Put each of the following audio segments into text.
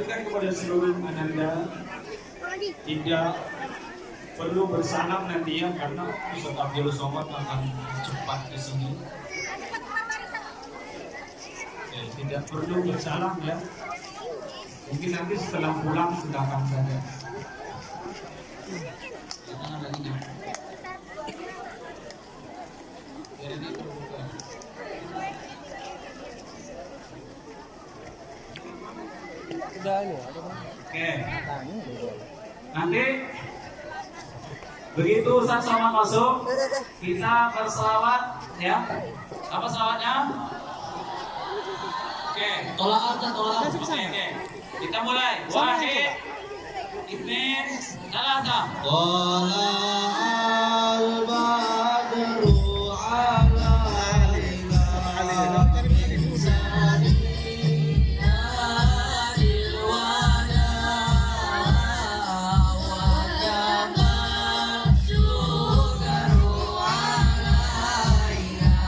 perhatikan kepada seluruh ananda, tidak perlu bersalam nanti ya, karena Ustaz Abdul Somad akan cepat ke sini. Ya, tidak perlu bersalam ya. Mungkin nanti setelah pulang silakan saja. Jangan lagi ya. Biar ini terbuka. Oke. Nanti begitu Ustaz Somad masuk, kita berselawat ya. Apa selawatnya? Oke, tolak. Oke. Kita mulai. Wahid, Ibn, Salasa. Tola'al badru alaina min saniyil wada wa jabat syukaru alaina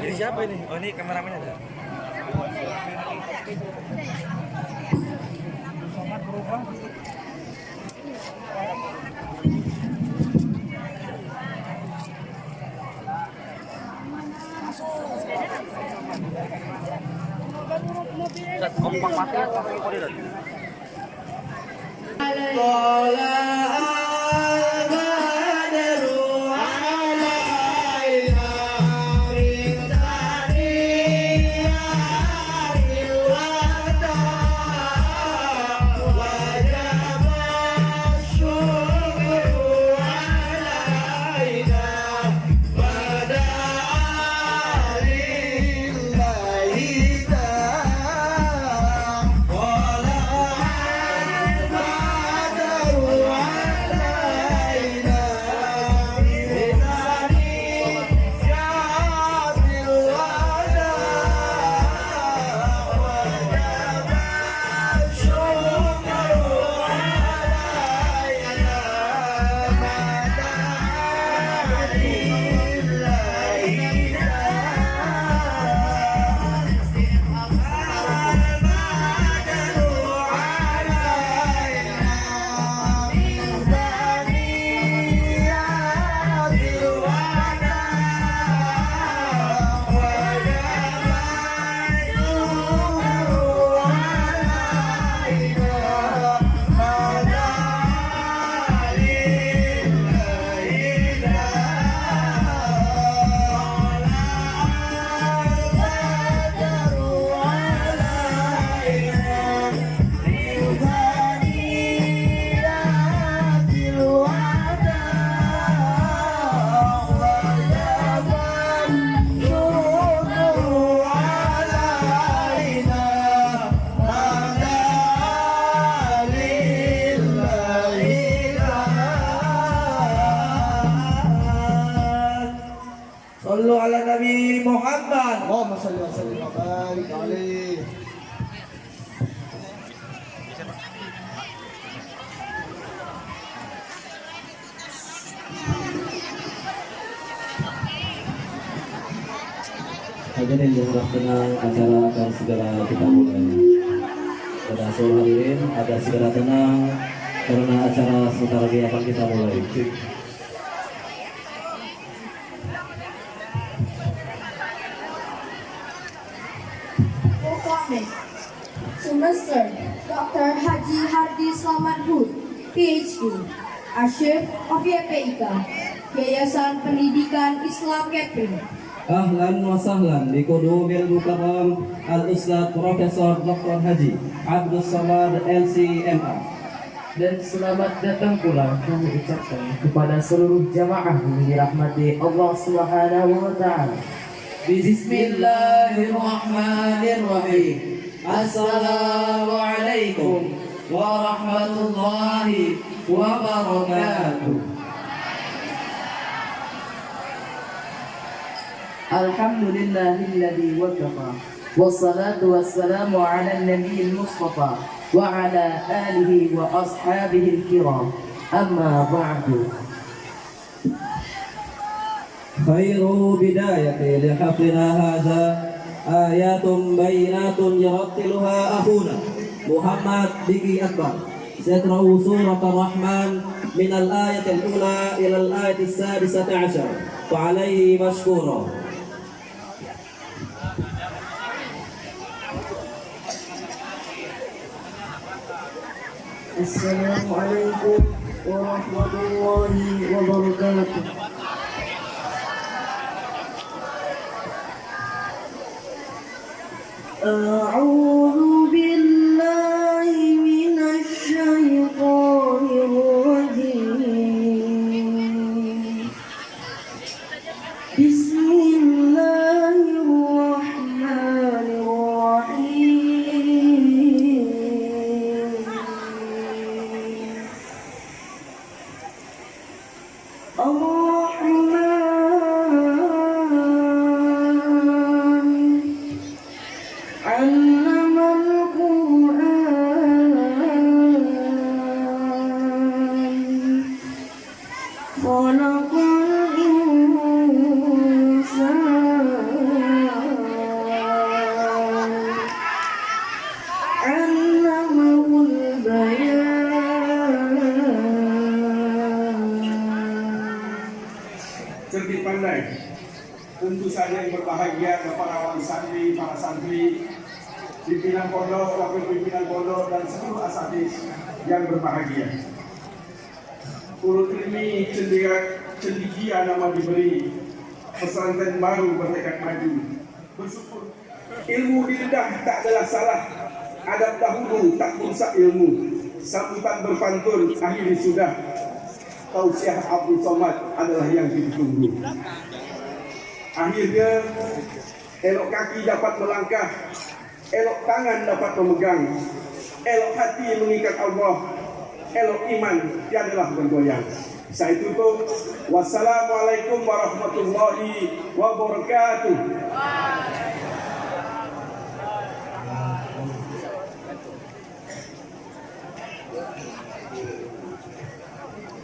Ini siapa ini? Oh, ini kameramennya ada. Kompak mati atau kode tadi? Wala Hadirin yang harap tenang, acara akan segera kita mulai. Pada seluruh hadirin, agar segera tenang karena acara sebentar lagi akan kita mulai. Performance Semester Dr. Haji Hardi Slamet Hud, PhD, Asyif of YPIK, Yayasan Pendidikan Islam Kepri. Ahlan wa sahlan biqudumil mukarram Al-Ustaz Profesor Dr. Haji Abdus Samad LCMA. Dan selamat datang pula kami ucapkan kepada seluruh jamaah yang dirahmati Allah Subhanahu wa taala. Bismillahirrahmanirrahim. Assalamualaikum warahmatullahi wabarakatuh. Alhamdulillahilladzi wakafa. Wassalatu wassalamu ala nabiyil mustafa wa ala alihi wa ashabihi al-kiram. Amma ba'du. Khairu bidayati li haflina hadza ayatun bayinatun yarattiluha akhuna Muhammad Diki Akbar. Satra'u surat ar-Rahman min al-ayat al-ula ila al-ayat as-sadisah 'ashar fa alayhi mashkura. Assalamualaikum warahmatullahi wabarakatuh. A'udzu billahi minasy syaithanir rajim. Cerdik pandai, tentu saja yang berbahagia para wali santri, para santri, pimpinan pondok, wakil pimpinan pondok, dan seluruh asatidz yang berbahagia. Urut ilmi cendekia nama diberi, pesantren baru bertekad maju. Bersyukur ilmu di lidah tak adalah salah, adab dahulu tak merusak ilmu. Sambutan berpantun akhirnya sudah. Tausiah Abdul Somad adalah yang ditunggu. Akhirnya elok kaki dapat melangkah, elok tangan dapat memegang, elok hati mengikat Allah, elok iman tiadalah bergoyang. Saya tutup. Wassalamualaikum warahmatullahi wabarakatuh.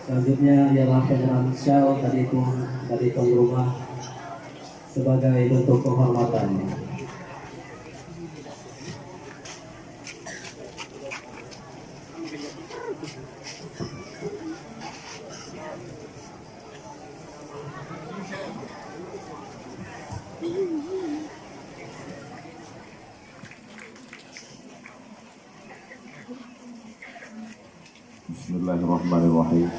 Selanjutnya ialah penyerahan syal dari tuan rumah sebagai bentuk penghormatan. Bismillahirrahmanirrahim.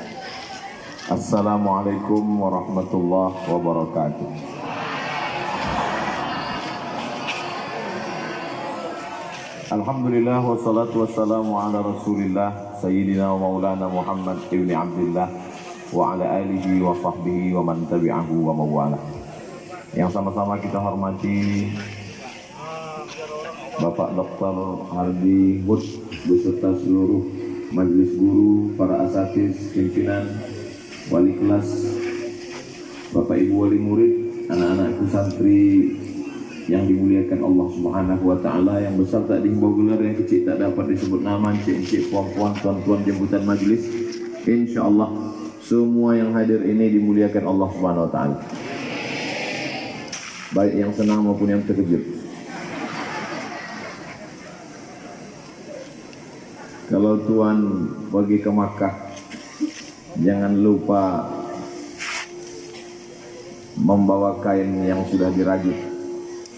Assalamualaikum warahmatullahi wabarakatuh. Alhamdulillah wassalatu wassalamu ala rasulillah Sayyidina wa maulana Muhammad ibni Abdullah wa ala alihi wa sahbihi wa man tabi'ahu wa mawala. Yang sama-sama kita hormati Bapak Dr. Hardi Hud beserta seluruh majelis guru, para asatidz, pimpinan, wali kelas, Bapak Ibu wali murid, anak-anakku santri yang dimuliakan Allah Subhanahu wa taala, yang besar tak dihimbau gelar, yang kecil tak dapat disebut nama, encik-encik, puan-puan, tuan-tuan jemputan majelis. Insyaallah semua yang hadir ini dimuliakan Allah Subhanahu wa taala. baik yang senang maupun yang terkejut. Kalau Tuhan pergi ke Makkah, jangan lupa membawa kain yang sudah dirajut.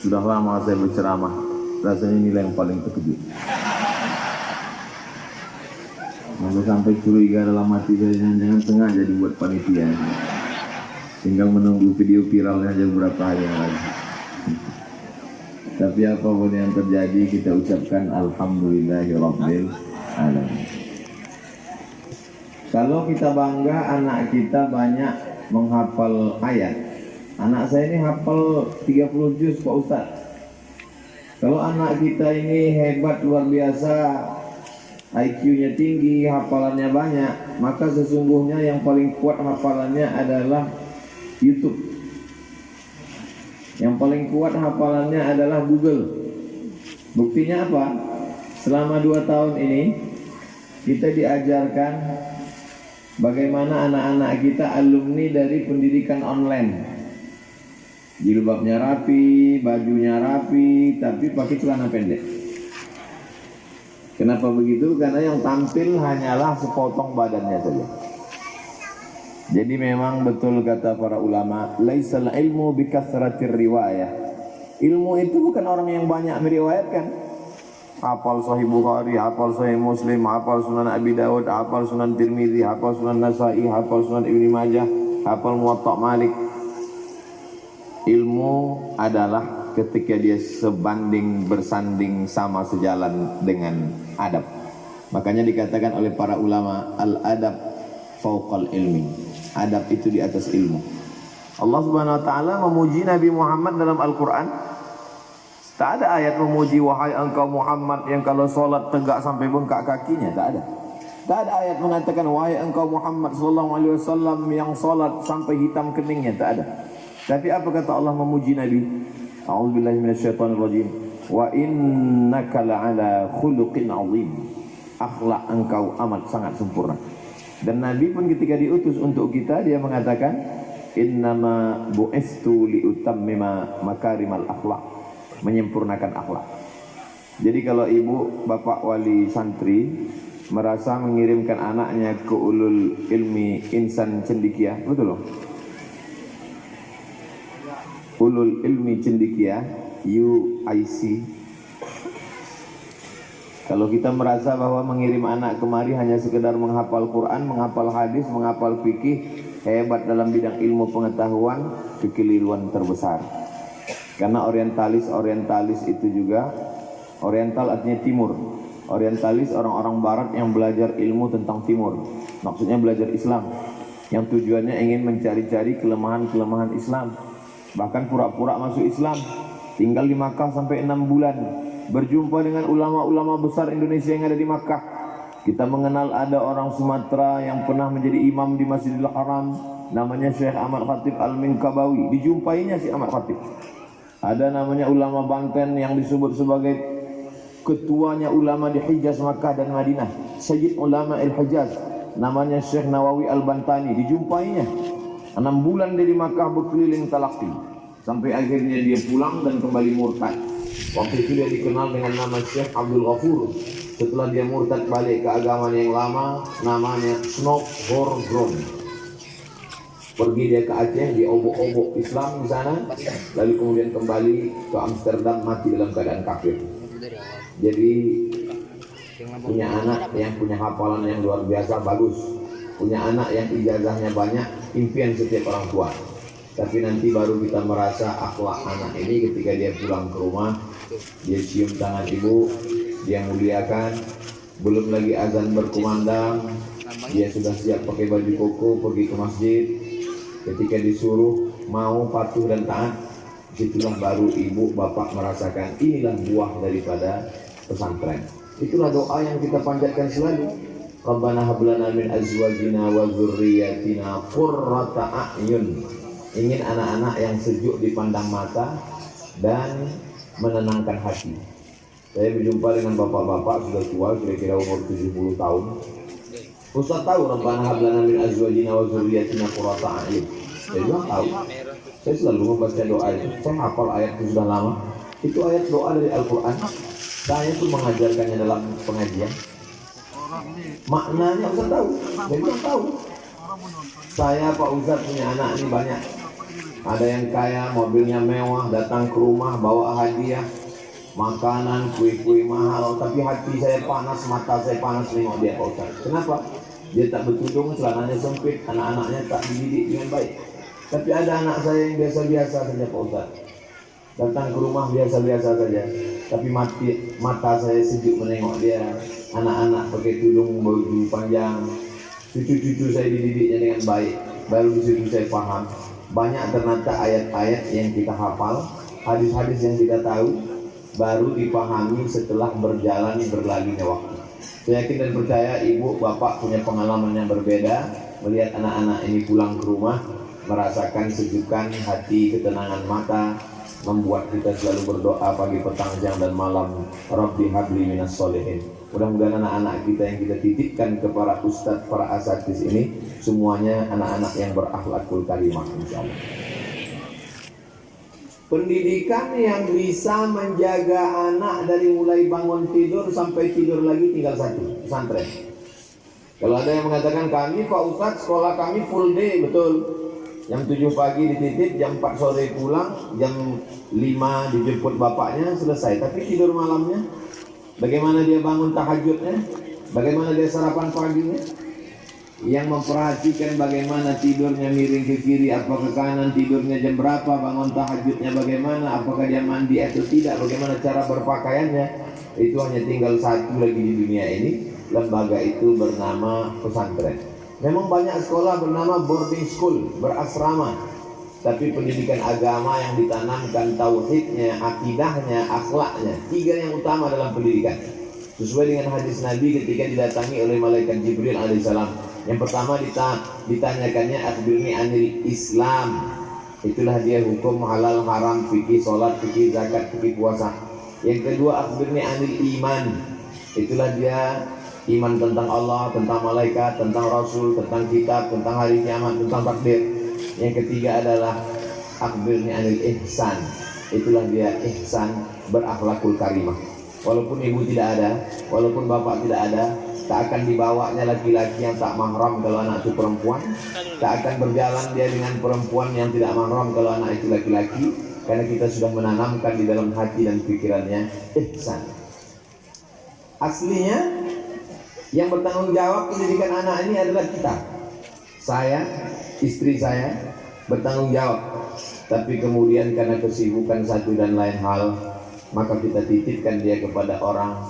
Sudah lama saya berceramah, rasanya inilah yang paling terkejut. Kalau sampai curiga dalam hati saya, jangan sengaja dibuat panitia. Tinggal menunggu video viralnya aja beberapa hari yang lagi. Tapi apapun yang terjadi, kita ucapkan alhamdulillahirabbil alamin. Kalau kita bangga anak kita banyak menghafal ayat. Anak saya ini hafal 30 juz Pak Ustaz. Kalau anak kita ini hebat luar biasa, IQ-nya tinggi, hafalannya banyak, maka sesungguhnya yang paling kuat hafalannya adalah YouTube. Yang paling kuat hafalannya adalah Google. Buktinya apa? Selama 2 tahun ini kita diajarkan bagaimana anak-anak kita alumni dari pendidikan online. Jilbabnya rapi, bajunya rapi, tapi pakai celana pendek. Kenapa begitu? Karena yang tampil hanyalah sepotong badannya saja. Jadi memang betul kata para ulama, laisal ilmu bikathratir riwayah. Ilmu itu bukan orang yang banyak meriwayatkan. Hafal Sahih Bukhari, hafal Sahih Muslim, hafal Sunan Abi Dawud, hafal Sunan Tirmizi, hafal Sunan Nasa'i, hafal Sunan Ibnu Majah, hafal Muwatta Malik. Ilmu adalah ketika dia sebanding bersanding sama sejalan dengan adab. Makanya dikatakan oleh para ulama, al-adab fauqal ilmi. Adab itu di atas ilmu. Allah Subhanahu wa taala memuji Nabi Muhammad dalam Al-Qur'an. Tak ada ayat memuji wahai engkau Muhammad yang kalau solat tegak sampai bengkak kakinya, tak ada. Tak ada ayat mengatakan wahai engkau Muhammad sallallahu alaihi wasallam yang solat sampai hitam keningnya, tak ada. Tapi apa kata Allah memuji Nabi? A'udzubillahi minasyaitonirrajim. Wa innaka la'ala khuluqin 'azim. Akhlak engkau amat sangat sempurna. Dan Nabi pun ketika diutus untuk kita, dia mengatakan innama bu'istu liutammima makarimal akhlak, menyempurnakan akhlak. Jadi kalau ibu bapak wali santri merasa mengirimkan anaknya ke ulul ilmi insan cendekia, betul loh? Ulul ilmi cendekia UIC. Kalau kita merasa bahwa mengirim anak kemari hanya sekedar menghafal Quran, menghafal hadis, menghafal fikih, hebat dalam bidang ilmu pengetahuan, kekeliruan terbesar. Karena orientalis itu juga, oriental artinya timur. Orientalis orang-orang barat yang belajar ilmu tentang timur. Maksudnya belajar Islam, yang tujuannya ingin mencari-cari kelemahan-kelemahan Islam. Bahkan pura-pura masuk Islam, tinggal di Makkah sampai 6 bulan, berjumpa dengan ulama-ulama besar Indonesia yang ada di Makkah. Kita mengenal ada orang Sumatera yang pernah menjadi imam di Masjidil Haram, namanya Syekh Ahmad Khatib Al-Minkabawi. Dijumpainya si Ahmad Khatib. Ada namanya ulama Banten yang disebut sebagai ketuanya ulama di Hijaz, Makkah dan Madinah, Sayyid Ulama Al-Hijaz, namanya Syekh Nawawi Al-Bantani. Dijumpainya 6 bulan dari Makkah berkeliling talaqi, sampai akhirnya dia pulang dan kembali murtad. Waktu itu dia dikenal dengan nama Syekh Abdul Ghafur. Setelah dia murtad balik ke agama yang lama, namanya Snok Horgron. Pergi dia ke Aceh, dia obok-obok Islam di sana, lalu kemudian kembali ke Amsterdam, mati dalam keadaan kafir. Jadi punya anak yang punya hafalan yang luar biasa bagus, punya anak yang ijazahnya banyak, impian setiap orang tua. Tapi nanti baru kita merasa akhlak anak ini ketika dia pulang ke rumah, dia cium tangan ibu, dia muliakan, belum lagi azan berkumandang, dia sudah siap pakai baju koko pergi ke masjid. Ketika disuruh mau patuh dan taat, itulah baru ibu bapak merasakan inilah buah daripada pesantren. Itulah doa yang kita panjatkan selalu. Rabbana hab lana min azwajina wa dzurriyyatina qurrata a'yun. Ingin anak-anak yang sejuk dipandang mata dan menenangkan hati. Saya berjumpa dengan bapak-bapak sudah tua, kira-kira umur 70 tahun. Ustaz tahu Rabbana hab lana min azwajina wa dzurriyyatina qurrata a'yun. Saya bilang tahu. Saya selalu membaca doa itu. Saya hafal ayat itu sudah lama. Itu ayat doa dari Al-Quran. Saya pun mengajarkannya dalam pengajian. Maknanya Ustaz tahu. Saya bilang tahu. Saya Pak Ustaz punya anak ini banyak. Ada yang kaya, mobilnya mewah, datang ke rumah bawa hadiah, makanan, kue-kue mahal, tapi hati saya panas, mata saya panas nengok dia Pak Ustaz. Kenapa? Dia tak bertudung, celananya sempit, anak-anaknya tak dididik dengan baik. Tapi ada anak saya yang biasa-biasa saja Pak Ustaz. Datang ke rumah biasa-biasa saja, tapi mata saya sejuk menengok dia. Anak-anak pakai tudung baju panjang, cucu-cucu saya dididiknya dengan baik. Baru di situ saya paham. Banyak ternyata ayat-ayat yang kita hafal, hadis-hadis yang kita tahu, baru dipahami setelah berlalunya waktu. Saya yakin dan percaya ibu bapak punya pengalaman yang berbeda, melihat anak-anak ini pulang ke rumah, merasakan sejukan hati, ketenangan mata, membuat kita selalu berdoa pagi, petang, siang dan malam. Rabbi habli minas solihin. Mudah-mudahan anak-anak kita yang kita titipkan kepada ustadz, para asatidz ini semuanya anak-anak yang berakhlakul karimah insyaallah. Pendidikan yang bisa menjaga anak dari mulai bangun tidur sampai tidur lagi tinggal satu, pesantren. Kalau ada yang mengatakan kami Pak Ustadz sekolah kami full day, betul. Jam 7 pagi dititip, jam 4 sore pulang, jam 5 dijemput bapaknya, selesai. Tapi tidur malamnya, bagaimana dia bangun tahajudnya, bagaimana dia sarapan paginya, yang memperhatikan bagaimana tidurnya miring ke kiri, apa ke kanan, tidurnya jam berapa, bangun tahajudnya bagaimana, apakah dia mandi atau tidak, bagaimana cara berpakaiannya, itu hanya tinggal satu lagi di dunia ini. Lembaga itu bernama pesantren. Memang banyak sekolah bernama boarding school, berasrama, tapi pendidikan agama yang ditanamkan tauhidnya, akidahnya, akhlaknya, 3 yang utama dalam pendidikan. Sesuai dengan hadis Nabi ketika didatangi oleh malaikat Jibril alaihissalam. Yang pertama ditanyakannya akhbirni anil Islam. Itulah dia hukum halal haram, fikih salat, fikih zakat, fikih puasa. Yang kedua akhbirni anil iman. Itulah dia iman tentang Allah, tentang malaikat, tentang Rasul, tentang kitab, tentang hari kiamat, tentang takdir. Yang ketiga adalah akhbirni anil ihsan. Itulah dia ihsan, berakhlakul karimah. Walaupun ibu tidak ada, walaupun bapak tidak ada, tak akan dibawanya laki-laki yang tak mahram kalau anak itu perempuan. Tak akan berjalan dia dengan perempuan yang tidak mahram kalau anak itu laki-laki. Karena kita sudah menanamkan di dalam hati dan pikirannya ihsan. Aslinya yang bertanggung jawab pendidikan anak ini adalah kita. Saya, istri saya bertanggung jawab. Tapi kemudian karena kesibukan satu dan lain hal, maka kita titipkan dia kepada orang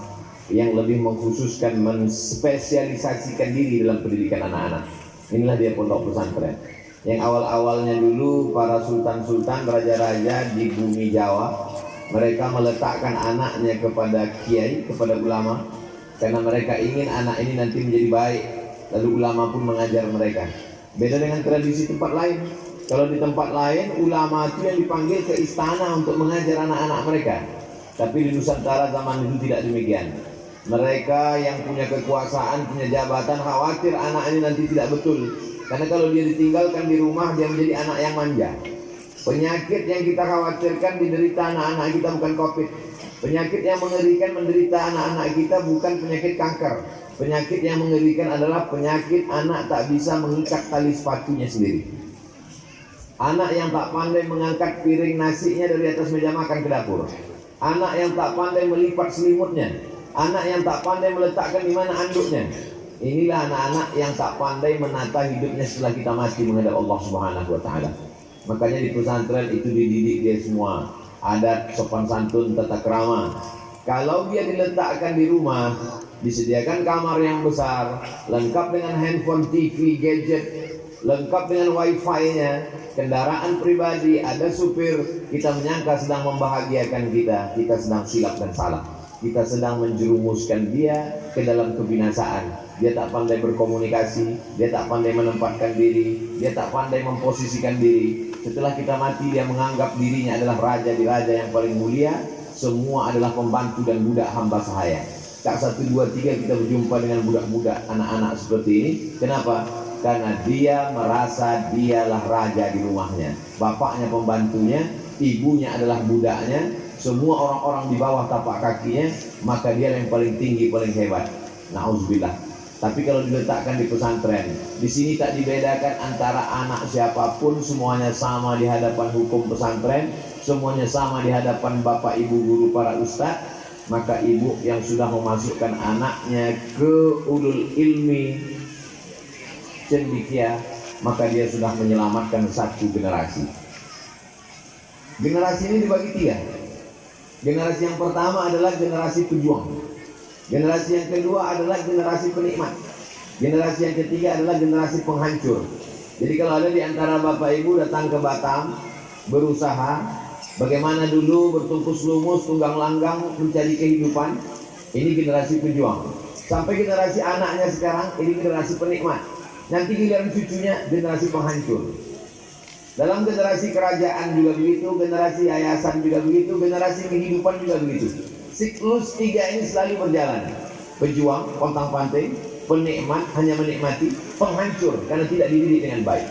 yang lebih mengkhususkan, menspesialisasikan diri dalam pendidikan anak-anak. Inilah dia pondok pesantren. Yang awal-awalnya dulu para sultan-sultan, raja-raja di bumi Jawa, mereka meletakkan anaknya kepada kiai, kepada ulama, karena mereka ingin anak ini nanti menjadi baik. Lalu ulama pun mengajar mereka. Beda dengan tradisi tempat lain. Kalau di tempat lain ulama itu yang dipanggil ke istana untuk mengajar anak-anak mereka. Tapi di Nusantara zaman itu tidak demikian. Mereka yang punya kekuasaan, punya jabatan, khawatir anak ini nanti tidak betul. Karena kalau dia ditinggalkan di rumah, dia menjadi anak yang manja. Penyakit yang kita khawatirkan diderita anak-anak kita bukan COVID. Penyakit yang mengerikan menderita anak-anak kita bukan penyakit kanker. Penyakit yang mengerikan adalah penyakit anak tak bisa mengikat tali sepatunya sendiri. Anak yang tak pandai mengangkat piring nasinya dari atas meja makan ke dapur. Anak yang tak pandai melipat selimutnya. Anak yang tak pandai meletakkan di mana anduknya. Inilah anak-anak yang tak pandai menata hidupnya setelah kita mati menghadap Allah Subhanahu wa taala. Makanya di pesantren itu dididik dia semua. Adat, sopan santun, tata krama. Kalau dia diletakkan di rumah, disediakan kamar yang besar, lengkap dengan handphone, TV, gadget, lengkap dengan wifi-nya, kendaraan pribadi, ada supir, kita menyangka sedang membahagiakan kita sedang silap dan salah. Kita sedang menjerumuskan dia ke dalam kebinasaan. Dia tak pandai berkomunikasi, dia tak pandai menempatkan diri, dia tak pandai memposisikan diri. Setelah kita mati, dia menganggap dirinya adalah raja di raja yang paling mulia. Semua adalah pembantu dan budak hamba sahaya. Tak 1, 2, 3 kita berjumpa dengan budak-budak, anak-anak seperti ini. Kenapa? karena dia merasa dialah raja di rumahnya. Bapaknya pembantunya, ibunya adalah budaknya, semua orang-orang di bawah tapak kakinya, maka dia yang paling tinggi, paling hebat. Nauzubillah. Tapi kalau diletakkan di pesantren, di sini tak dibedakan antara anak siapapun, semuanya sama di hadapan hukum pesantren, semuanya sama di hadapan bapak ibu guru para ustadz. Maka ibu yang sudah memasukkan anaknya ke ulul ilmi cendekia, maka dia sudah menyelamatkan satu generasi. Generasi ini dibagi tiga. Generasi yang pertama adalah generasi pejuang. Generasi yang kedua adalah generasi penikmat. Generasi yang ketiga adalah generasi penghancur. Jadi kalau ada di antara bapak ibu datang ke Batam berusaha bagaimana dulu bertungkus lumus tunggang langgang mencari kehidupan, ini generasi pejuang. Sampai generasi anaknya sekarang, ini generasi penikmat. Nanti giliran cucunya generasi penghancur. Dalam generasi kerajaan juga begitu, generasi yayasan juga begitu, generasi kehidupan juga begitu. Siklus tiga ini selalu berjalan. Pejuang, pontang-panting, penikmat, hanya menikmati, penghancur karena tidak dididik dengan baik.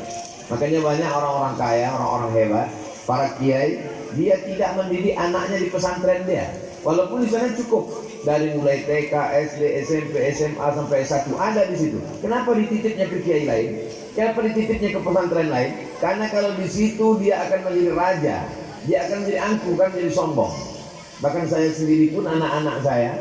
Makanya banyak orang-orang kaya, orang-orang hebat, para kiai, dia tidak mendidik anaknya di pesantren dia. Walaupun di sana cukup dari mulai TK, SD, SMP, SMA sampai S1 ada di situ. Kenapa dititipnya ke kiai lain? Kenapa dititipnya ke pesantren lain? Karena kalau di situ dia akan menjadi raja, dia akan menjadi angkuh, kan menjadi sombong. Bahkan saya sendiri pun anak-anak saya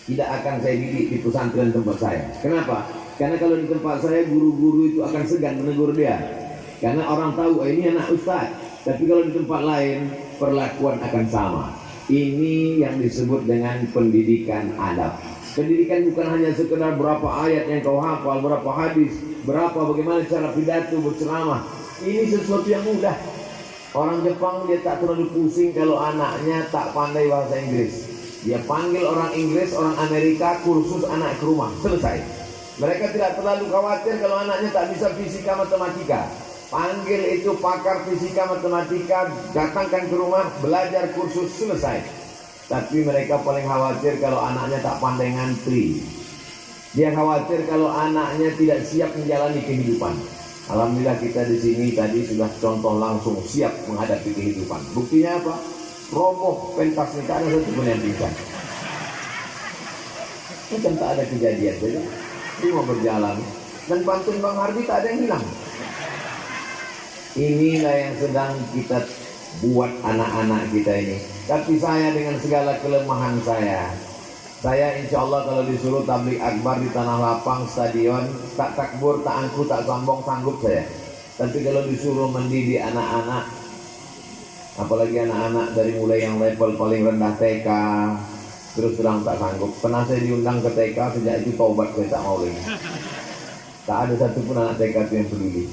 tidak akan saya didik di pesantren tempat saya. Kenapa? Karena kalau di tempat saya guru-guru itu akan segan menegur dia. Karena orang tahu ini anak ustaz. Tapi kalau di tempat lain perlakuan akan sama. Ini yang disebut dengan pendidikan adab. Pendidikan bukan hanya sekedar berapa ayat yang kau hafal, berapa hadis, berapa bagaimana cara pidato, berceramah. Ini sesuatu yang mudah. Orang Jepang dia tak terlalu pusing kalau anaknya tak pandai bahasa Inggris. Dia panggil orang Inggris, orang Amerika, kursus anak ke rumah, selesai. Mereka tidak terlalu khawatir kalau anaknya tak bisa fisika matematika. Panggil itu pakar fisika matematika, datangkan ke rumah, belajar kursus, selesai. Tapi mereka paling khawatir kalau anaknya tak pandai ngantri. Dia khawatir kalau anaknya tidak siap menjalani kehidupan. Alhamdulillah kita di sini tadi sudah contoh langsung siap menghadapi kehidupan. Buktinya apa? Roboh pentas ini, tak ada satu pun yang bisa. Macam tak ada kejadian saja. Semua berjalan. Dan pantun Bang Hardi tak ada yang hilang. Inilah yang sedang kita buat anak-anak kita ini. Tapi saya dengan segala kelemahan saya insya Allah kalau disuruh tabligh akbar di tanah lapang, stadion, tak takbur, tak angku, tak sombong, sanggup saya. Tapi kalau disuruh mendidik anak-anak, apalagi anak-anak dari mulai yang level paling rendah TK, terus terang tak sanggup. Pernah saya diundang ke TK, sejak itu taubat saya tak mau lagi. Tak ada satupun anak TK itu yang peduli.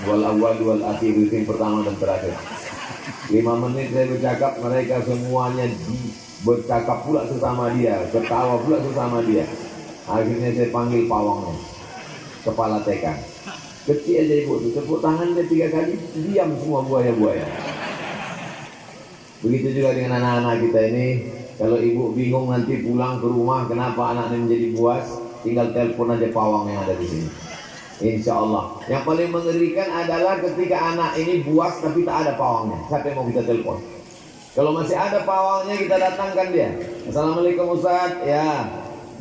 Wal awal wal akhir, itu yang pertama dan terakhir. 5 menit saya bercakap, mereka semuanya bercakap pula sesama dia, ketawa pula sesama dia. Akhirnya saya panggil pawangnya, kepala TK. Kecil aja ibu itu, tepuk tangan dia 3 kali, diam semua buaya-buaya. Begitu juga dengan anak-anak kita ini. Kalau ibu bingung nanti pulang ke rumah kenapa anaknya menjadi buas, tinggal telepon aja pawang yang ada di sini. Insya Allah. Yang paling mengerikan adalah ketika anak ini buas tapi tak ada pawangnya. Siapa yang mau kita telepon? Kalau masih ada pawangnya kita datangkan dia. Assalamualaikum Ustaz. Ya,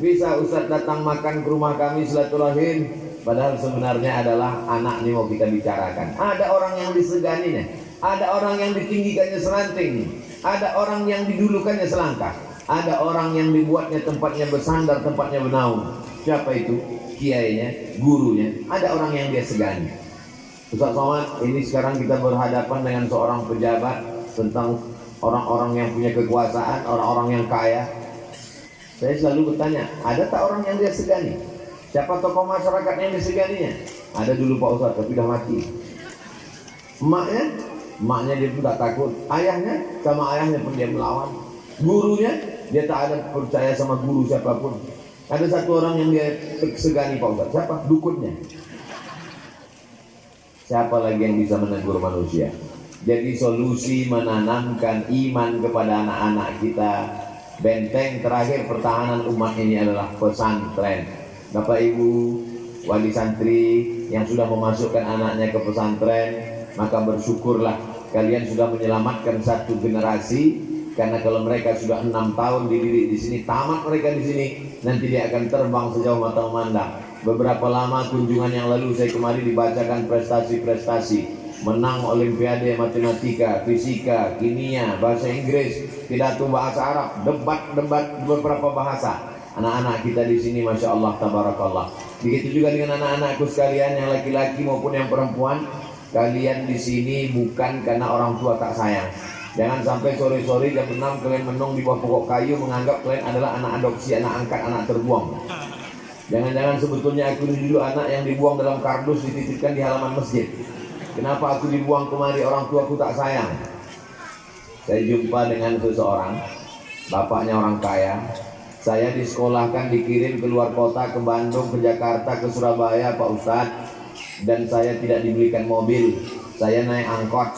bisa Ustaz datang makan ke rumah kami silaturahim. Padahal sebenarnya adalah anak ini mau kita bicarakan. Ada orang yang diseganinya, ada orang yang ditinggikannya seranting, ada orang yang didulukannya selangkah, ada orang yang dibuatnya tempatnya bersandar, tempatnya bernaung. Siapa itu? Kiainya, gurunya. Ada orang yang dia segani. Ustaz Somad, ini sekarang kita berhadapan dengan seorang pejabat tentang orang-orang yang punya kekuasaan, orang-orang yang kaya. Saya selalu bertanya, ada tak orang yang dia segani? Siapa tokoh masyarakat yang diseganinya? Ada dulu Pak Ustaz, tapi dah mati. Emaknya dia pun tak takut. Ayahnya, sama ayahnya pun dia melawan. Gurunya, dia tak ada percaya sama guru siapapun. Ada satu orang yang dia segani Pak Ustaz. Siapa? Dukunnya. Siapa lagi yang bisa menegur manusia? Jadi solusi menanamkan iman kepada anak-anak kita, benteng terakhir pertahanan umat ini adalah pesantren. Bapak Ibu, wali santri yang sudah memasukkan anaknya ke pesantren, maka bersyukurlah kalian sudah menyelamatkan satu generasi. Karena kalau mereka sudah 6 tahun dididik di sini, tamat mereka di sini, nanti dia akan terbang sejauh mata memandang. Beberapa lama kunjungan yang lalu saya kemari dibacakan prestasi-prestasi, menang olimpiade matematika, fisika, kimia, bahasa Inggris, pidato bahasa Arab, debat beberapa bahasa. Anak-anak kita di sini masya Allah tabarakallah. Begitu juga dengan anak-anakku sekalian yang laki-laki maupun yang perempuan. Kalian di sini bukan karena orang tua tak sayang. Jangan sampai sore-sore jam 6 kalian menung di bawah pokok kayu menganggap kalian adalah anak adopsi, anak angkat, anak terbuang. Jangan-jangan sebetulnya aku ini dulu anak yang dibuang dalam kardus dititipkan di halaman masjid. Kenapa aku dibuang kemari, orang tuaku tak sayang? Saya jumpa dengan seseorang, bapaknya orang kaya. Saya disekolahkan, dikirim ke luar kota, ke Bandung, ke Jakarta, ke Surabaya, Pak Ustadz. Dan saya tidak dibelikan mobil, saya naik angkot.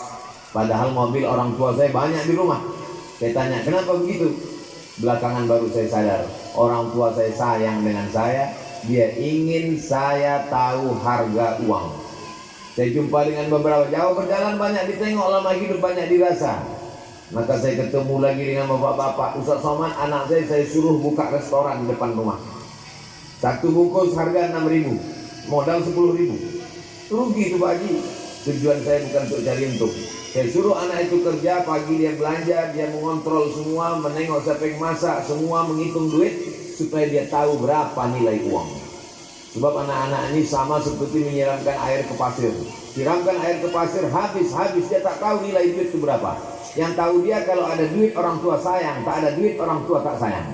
Padahal mobil orang tua saya banyak di rumah. Saya tanya, kenapa begitu? Belakangan baru saya sadar, orang tua saya sayang dengan saya. Dia ingin saya tahu harga uang. Saya jumpa dengan beberapa, jauh berjalan banyak ditengok, lama hidup banyak dirasa. Maka saya ketemu lagi dengan bapak-bapak. Ustaz Somad, anak saya suruh buka restoran di depan rumah. Satu bungkus harga 6.000, modal 10.000. Rugi itu Pak Haji. Tujuan saya bukan untuk cari untung. Saya suruh anak itu kerja, pagi dia belanja, dia mengontrol semua, menengok siapa yang masak, semua menghitung duit supaya dia tahu berapa nilai uang. Sebab anak-anak ini sama seperti menyiramkan air ke pasir. Siramkan air ke pasir, habis, dia tak tahu nilai duit itu berapa. Yang tahu dia kalau ada duit orang tua sayang, tak ada duit orang tua tak sayang.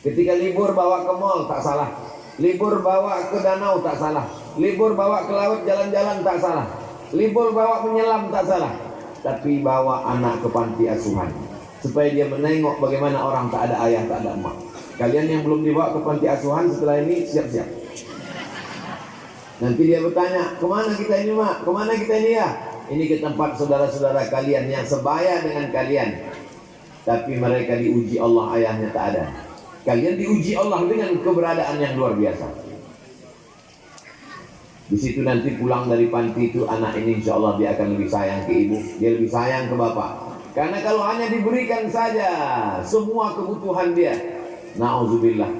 Ketika libur bawa ke mall tak salah, libur bawa ke danau tak salah, libur bawa ke laut jalan-jalan tak salah, libur bawa menyelam tak salah. Tapi bawa anak ke panti asuhan supaya dia menengok bagaimana orang tak ada ayah, tak ada emak. Kalian yang belum dibawa ke panti asuhan setelah ini siap-siap. Nanti dia bertanya, kemana kita ini mak? Kemana kita ini ya? Ini ke tempat saudara-saudara kalian yang sebaya dengan kalian. Tapi mereka diuji Allah, ayahnya tak ada. Kalian diuji Allah dengan keberadaan yang luar biasa. Di situ nanti pulang dari panti itu, anak ini insya Allah dia akan lebih sayang ke ibu, dia lebih sayang ke bapak. Karena kalau hanya diberikan saja semua kebutuhan dia, na'udzubillah.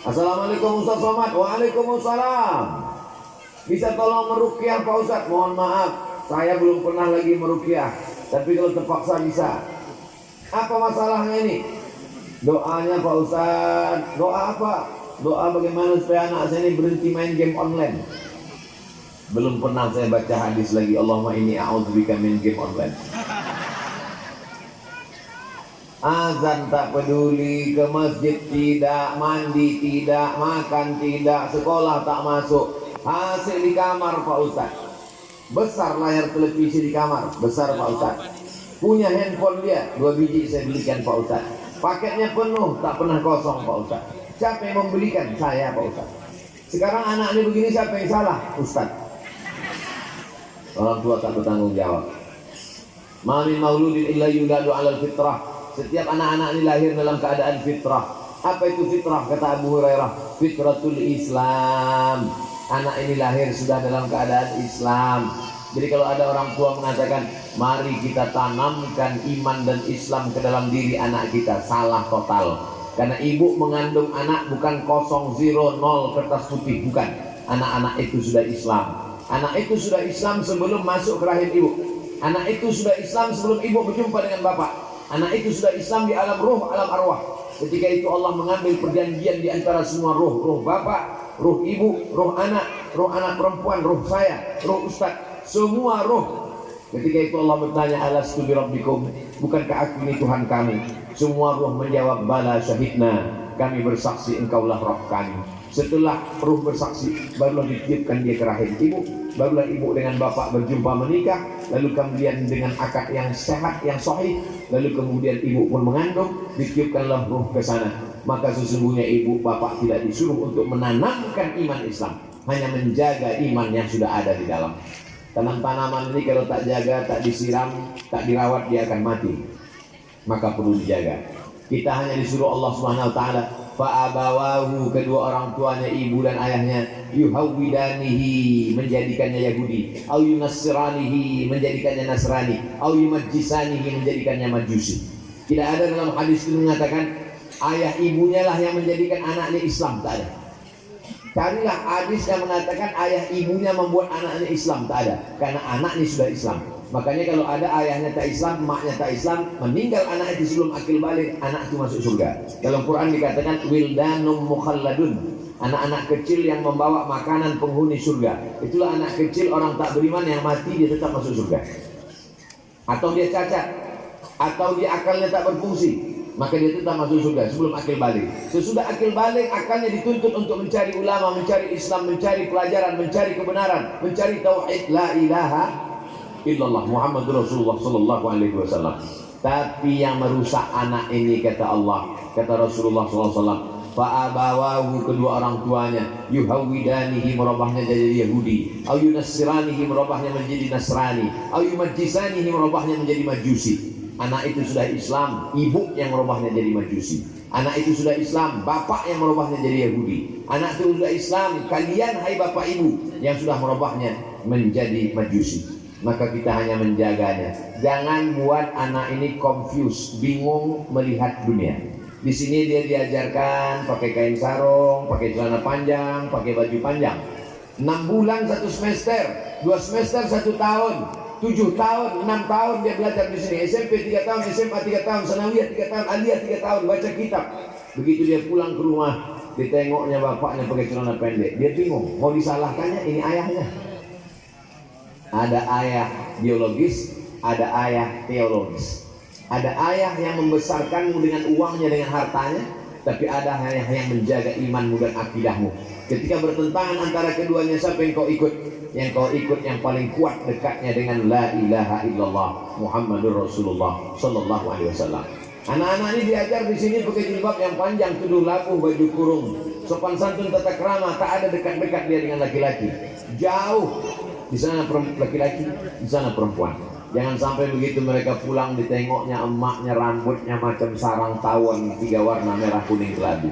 Assalamualaikum Ustaz Somad. Waalaikumsalam. Bisa tolong meruqyah Pak Ustaz? Mohon maaf, saya belum pernah lagi meruqyah, tapi kalau terpaksa bisa. Apa masalahnya ini? Doanya Pak Ustaz. Doa apa? Doa bagaimana supaya anak saya ini berhenti main game online. Belum pernah saya baca hadis lagi, Allahumma inni a'udzubika min game online. Azan tak peduli, ke masjid tidak, mandi tidak, makan tidak, sekolah tak masuk. Hasil di kamar Pak Ustaz. Besar layar televisi di kamar, besar Pak Ustaz. Punya handphone dia, 2 biji saya belikan Pak Ustaz. Paketnya penuh, tak pernah kosong Pak Ustaz. Siapa yang membelikan? Saya Pak Ustaz. Sekarang anak ini begini, siapa yang salah? Ustaz. Orang tua tak bertanggung jawab. Ma min mauludin illa yuladu 'alal fitrah. Setiap anak-anak ini lahir dalam keadaan fitrah. Apa itu fitrah? Kata Abu Hurairah, fitratul Islam. Anak ini lahir sudah dalam keadaan Islam. Jadi kalau ada orang tua mengatakan, mari kita tanamkan iman dan Islam ke dalam diri anak kita, salah total. Karena ibu mengandung anak bukan 0, 0 kertas putih, bukan. Anak-anak itu sudah Islam. Anak itu sudah Islam sebelum masuk ke rahim ibu. Anak itu sudah Islam sebelum ibu berjumpa dengan bapak. Anak itu sudah Islam di alam ruh, alam arwah. Ketika itu Allah mengambil perjanjian di antara semua ruh. Ruh bapak, ruh ibu, ruh anak perempuan, ruh saya, ruh ustaz. Semua ruh. Ketika itu Allah bertanya, alastu bi rabbikum, bukankah aku ini Tuhan kami? Semua ruh menjawab, bala syahidna, kami bersaksi engkaulah Rabb kami. Setelah ruh bersaksi, barulah ditiupkan dia ke rahim ibu. Barulah ibu dengan bapak berjumpa menikah. Lalu kemudian dengan akad yang sehat, yang sahih. Lalu kemudian ibu pun mengandung, ditiupkanlah ruh ke sana. Maka sesungguhnya ibu bapak tidak disuruh untuk menanamkan iman Islam, hanya menjaga iman yang sudah ada di dalam. Tanam-tanaman ini kalau tak jaga, tak disiram, tak dirawat, dia akan mati. Maka perlu dijaga. Kita hanya disuruh Allah Subhanahu wa taala Fa'abawahu, kedua orang tuanya, ibu dan ayahnya, yuhawwidanihi, menjadikannya Yahudi, au yunassiranihi, menjadikannya Nasrani, au yumajjisanihi, menjadikannya Majusi. Tidak ada dalam hadis itu mengatakan ayah ibunya lah yang menjadikan anaknya Islam, tak ada. Carilah hadis yang mengatakan ayah ibunya membuat anaknya Islam, tak ada. Karena anaknya sudah Islam. Makanya kalau ada ayahnya tak Islam, maknya tak Islam, meninggal anak itu sebelum akil balik, anak itu masuk surga. Dalam Quran dikatakan wildanum mukhalladun, anak-anak kecil yang membawa makanan penghuni surga. Itulah anak kecil orang tak beriman yang mati dia tetap masuk surga. Atau dia cacat, atau dia akalnya tak berfungsi, maka dia tetap masuk surga sebelum akil balik. Sesudah akil balik, akalnya dituntut untuk mencari ulama, mencari Islam, mencari pelajaran, mencari kebenaran, mencari tauhid la ilaha illallah Muhammadur Rasulullah sallallahu alaihi wasallam. Tapi yang merusak anak ini, kata Allah, kata Rasulullah sallallahu alaihi wasallam, fa'abawahu, kedua orang tuanya, yuhawwidanihi, merubahnya jadi Yahudi, au yunassiranihi, merubahnya menjadi Nasrani, au yumajjisanihi, merubahnya menjadi Majusi. Anak itu sudah Islam, ibu yang merubahnya jadi Majusi. Anak itu sudah Islam, bapak yang merubahnya jadi Yahudi. Anak itu sudah Islam, kalian hai bapak ibu yang sudah merubahnya menjadi Majusi. Maka kita hanya menjaganya. Jangan buat anak ini confused, bingung melihat dunia. Di sini dia diajarkan pakai kain sarung, pakai celana panjang, pakai baju panjang. 6 bulan 1 semester, 2 semester 1 tahun. 7 tahun, 6 tahun dia belajar di sini. SMP 3 tahun, SMA 3 tahun, Sanawiyah 3 tahun, Aliyah 3 tahun, baca kitab. Begitu dia pulang ke rumah, ditengoknya bapaknya pakai celana pendek. Dia bingung, mau disalahkannya ini ayahnya. Ada ayah biologis, ada ayah teologis. Ada ayah yang membesarkanmu dengan uangnya, dengan hartanya, tapi ada ayah yang menjaga imanmu dan akidahmu. Ketika bertentangan antara keduanya, siapa yang kau ikut? Yang kau ikut yang paling kuat dekatnya dengan la ilaha illallah Muhammadur Rasulullah sallallahu alaihi wasallam. Anak-anak ini diajar di sini pakai jilbab yang panjang, tuduh laku, baju kurung, sopan santun, tata krama, tak ada dekat-dekat dia dengan laki-laki. Jauh, di sana laki-laki, di sana perempuan. Jangan sampai begitu mereka pulang ditengoknya emaknya rambutnya macam sarang tawon 3 warna merah kuning kelabu.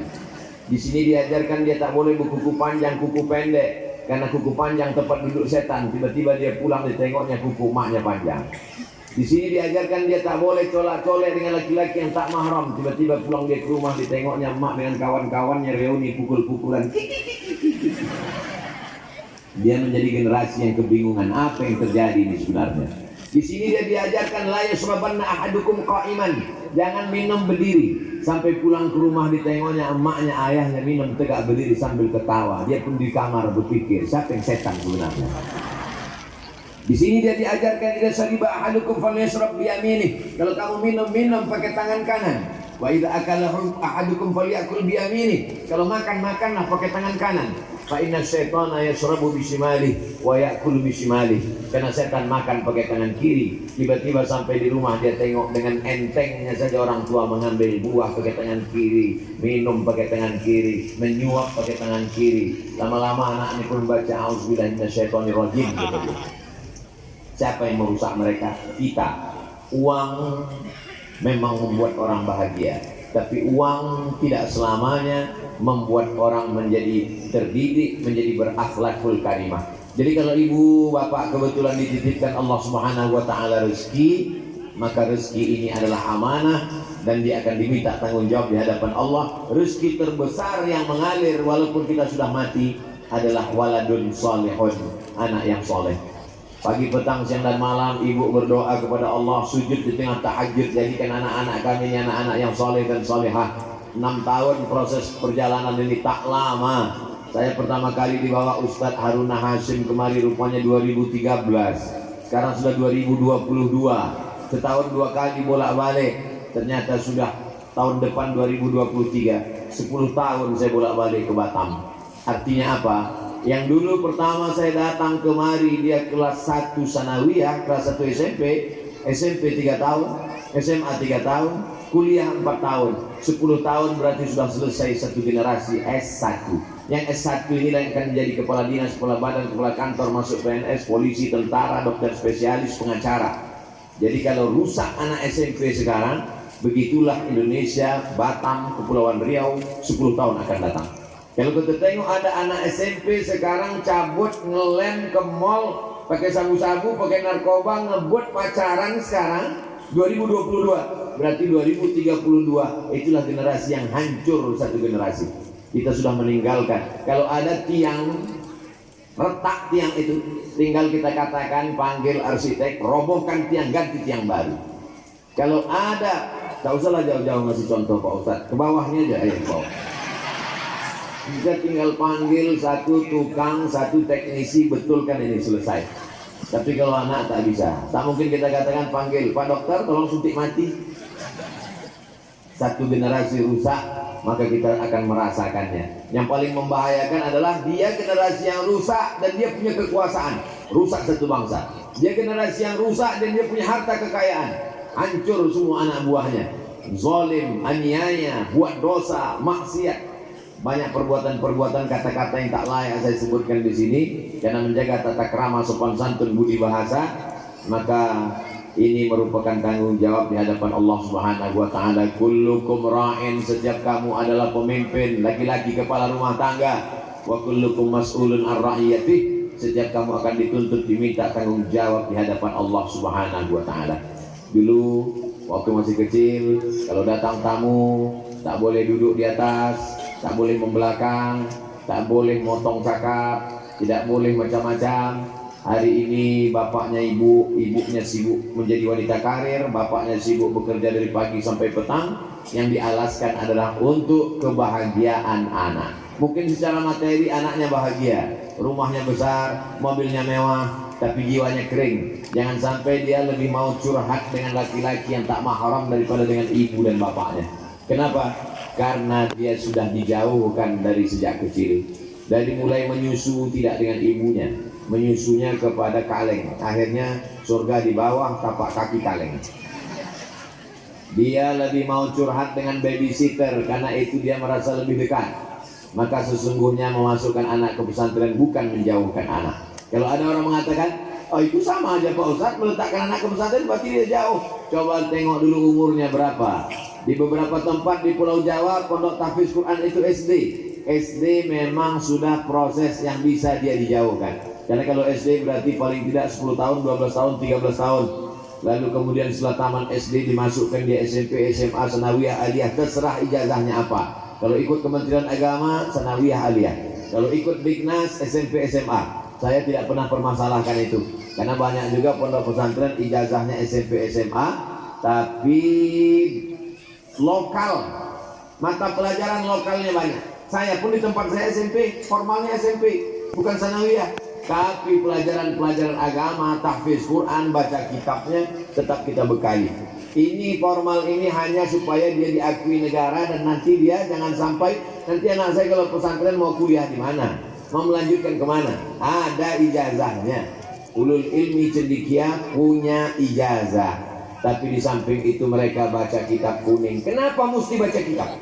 Di sini diajarkan dia tak boleh berkuku panjang, kuku pendek. Karena kuku panjang tempat duduk setan. Tiba-tiba dia pulang ditengoknya kuku emaknya panjang. Di sini diajarkan dia tak boleh colak-colek dengan laki-laki yang tak mahram. Tiba-tiba pulang dia ke rumah ditengoknya emak dengan kawan-kawannya reuni pukul-pukulan. Dia menjadi generasi yang kebingungan. Apa yang terjadi ini sebenarnya? Di sini dia diajarkan la yashrabanna ahadukum qa'iman. Jangan minum berdiri. Sampai pulang ke rumah ditengoknya emaknya, ayahnya minum tegak berdiri sambil ketawa. Dia pun di kamar berpikir, siapa yang setan sebenarnya? Di sini dia diajarkan idza shariba ahadukum falyashrab bi yaminih. Kalau kamu minum pakai tangan kanan. Wa idza akala ahadukum falyakul bi yaminih. Kalau makanlah pakai tangan kanan. Fa inna syaitana yashrabu bi shimalihi wa ya'kulu bi shimalihi. Karena setan makan pakai tangan kiri. Tiba-tiba sampai di rumah dia tengok dengan entengnya saja orang tua mengambil buah pakai tangan kiri, minum pakai tangan kiri, menyuap pakai tangan kiri. Lama-lama anak ini pun baca auzubillahi minasyaitonir rajim gitu. Siapa yang merusak mereka? Kita. Uang memang membuat orang bahagia, tapi uang tidak selamanya membuat orang menjadi terdidik, menjadi berakhlakul karimah. Jadi kalau ibu bapak kebetulan dititipkan Allah Subhanahu wa taala rezeki, maka rezeki ini adalah amanah dan dia akan diminta tanggung jawab di hadapan Allah. Rezeki terbesar yang mengalir walaupun kita sudah mati adalah waladun salihun, anak yang soleh. Pagi, petang, siang dan malam ibu berdoa kepada Allah, sujud di tengah tahajud, jadikan anak-anak kami anak-anak yang soleh dan solehah. 6 tahun proses perjalanan ini tak lama. Saya pertama kali dibawa Ustadz Haruna Hashim kemari rupanya 2013. Sekarang sudah 2022. Setahun 2 kali bolak-balik. Ternyata sudah tahun depan 2023. 10 tahun saya bolak-balik ke Batam. Artinya apa? Yang dulu pertama saya datang kemari dia kelas 1 Sanawiyah, kelas 1 SMP, SMP 3 tahun, SMA 3 tahun, kuliah 4 tahun. 10 tahun berarti sudah selesai satu generasi S1. Yang S1 inilah yang akan menjadi kepala dinas, kepala badan, kepala kantor, masuk PNS, polisi, tentara, dokter spesialis, pengacara. Jadi kalau rusak anak SMP sekarang, Begitulah Indonesia, Batam, Kepulauan Riau 10 tahun akan datang. Kalau kita tengok ada anak SMP sekarang cabut ngelem ke mall, pakai sabu-sabu, pakai narkoba, ngebut pacaran sekarang 2022. Berarti 2032 itulah generasi yang hancur, satu generasi. Kita sudah meninggalkan. Kalau ada tiang, retak tiang itu, tinggal kita katakan panggil arsitek, robohkan tiang, ganti tiang baru. Kalau ada, tak usahlah jauh-jauh ngasih contoh Pak Ustadz, ke bawahnya aja ya Pak. Kita tinggal panggil satu tukang, satu teknisi, betulkan ini selesai. Tapi kalau anak tak bisa, tak mungkin kita katakan panggil Pak Dokter tolong suntik mati. Satu generasi rusak, maka kita akan merasakannya. Yang paling membahayakan adalah dia generasi yang rusak dan dia punya kekuasaan, rusak satu bangsa. Dia generasi yang rusak dan dia punya harta kekayaan, hancur semua anak buahnya. Zalim, aniaya, buat dosa, maksiat. Banyak perbuatan-perbuatan, kata-kata yang tak layak saya sebutkan di sini karena menjaga tata krama, sopan santun, budi bahasa. Maka ini merupakan tanggung jawab di hadapan Allah Subhanahu wa taala. Kullukum ra'in, setiap kamu adalah pemimpin, laki-laki kepala rumah tangga. Wa kullukum mas'ulun ar ra'iyatih, setiap kamu akan dituntut diminta tanggung jawab di hadapan Allah Subhanahu wa taala. Dulu waktu masih kecil, kalau datang tamu tak boleh duduk di atas, tak boleh membelakang, tak boleh motong cakap, tidak boleh macam-macam. Hari ini bapaknya ibunya sibuk menjadi wanita karir, bapaknya sibuk bekerja dari pagi sampai petang. Yang dialaskan adalah untuk kebahagiaan anak. Mungkin secara materi anaknya bahagia, rumahnya besar, mobilnya mewah, tapi jiwanya kering. Jangan sampai dia lebih mau curhat dengan laki-laki yang tak mahram daripada dengan ibu dan bapaknya. Kenapa? Karena dia sudah dijauhkan dari sejak kecil. Dari mulai menyusu tidak dengan ibunya, menyusunya kepada kaleng. Akhirnya surga di bawah, tapak kaki kaleng. Dia lebih mau curhat dengan babysitter karena itu dia merasa lebih dekat. Maka sesungguhnya memasukkan anak ke pesantren bukan menjauhkan anak. Kalau ada orang mengatakan, oh itu sama aja Pak Ustadz, meletakkan anak ke pesantren berarti dia jauh. Coba tengok dulu umurnya berapa. Di beberapa tempat di Pulau Jawa, pondok tahfiz Quran itu SD. SD memang sudah proses yang bisa dia dijauhkan. Karena kalau SD berarti paling tidak 10 tahun, 12 tahun, 13 tahun. Lalu kemudian setelah taman SD dimasukkan di SMP, SMA, Sanawiyah, Aliyah, terserah ijazahnya apa. Kalau ikut Kementerian Agama, Sanawiyah, Aliyah. Kalau ikut Bignas, SMP, SMA. Saya tidak pernah permasalahkan itu. Karena banyak juga pondok pesantren ijazahnya SMP, SMA, tapi lokal, mata pelajaran lokalnya banyak. Saya pun di tempat saya SMP, formalnya SMP, bukan sanawiyah, tapi pelajaran-pelajaran agama, tahfiz Quran, baca kitabnya tetap kita bekali. Ini formal ini hanya supaya dia diakui negara dan nanti dia jangan sampai nanti anak saya kalau pesantren mau kuliah di mana, mau melanjutkan kemana, ada ijazahnya. Ulul ilmi cendekia punya ijazah. Tapi di samping itu mereka baca kitab kuning. Kenapa mesti baca kitab?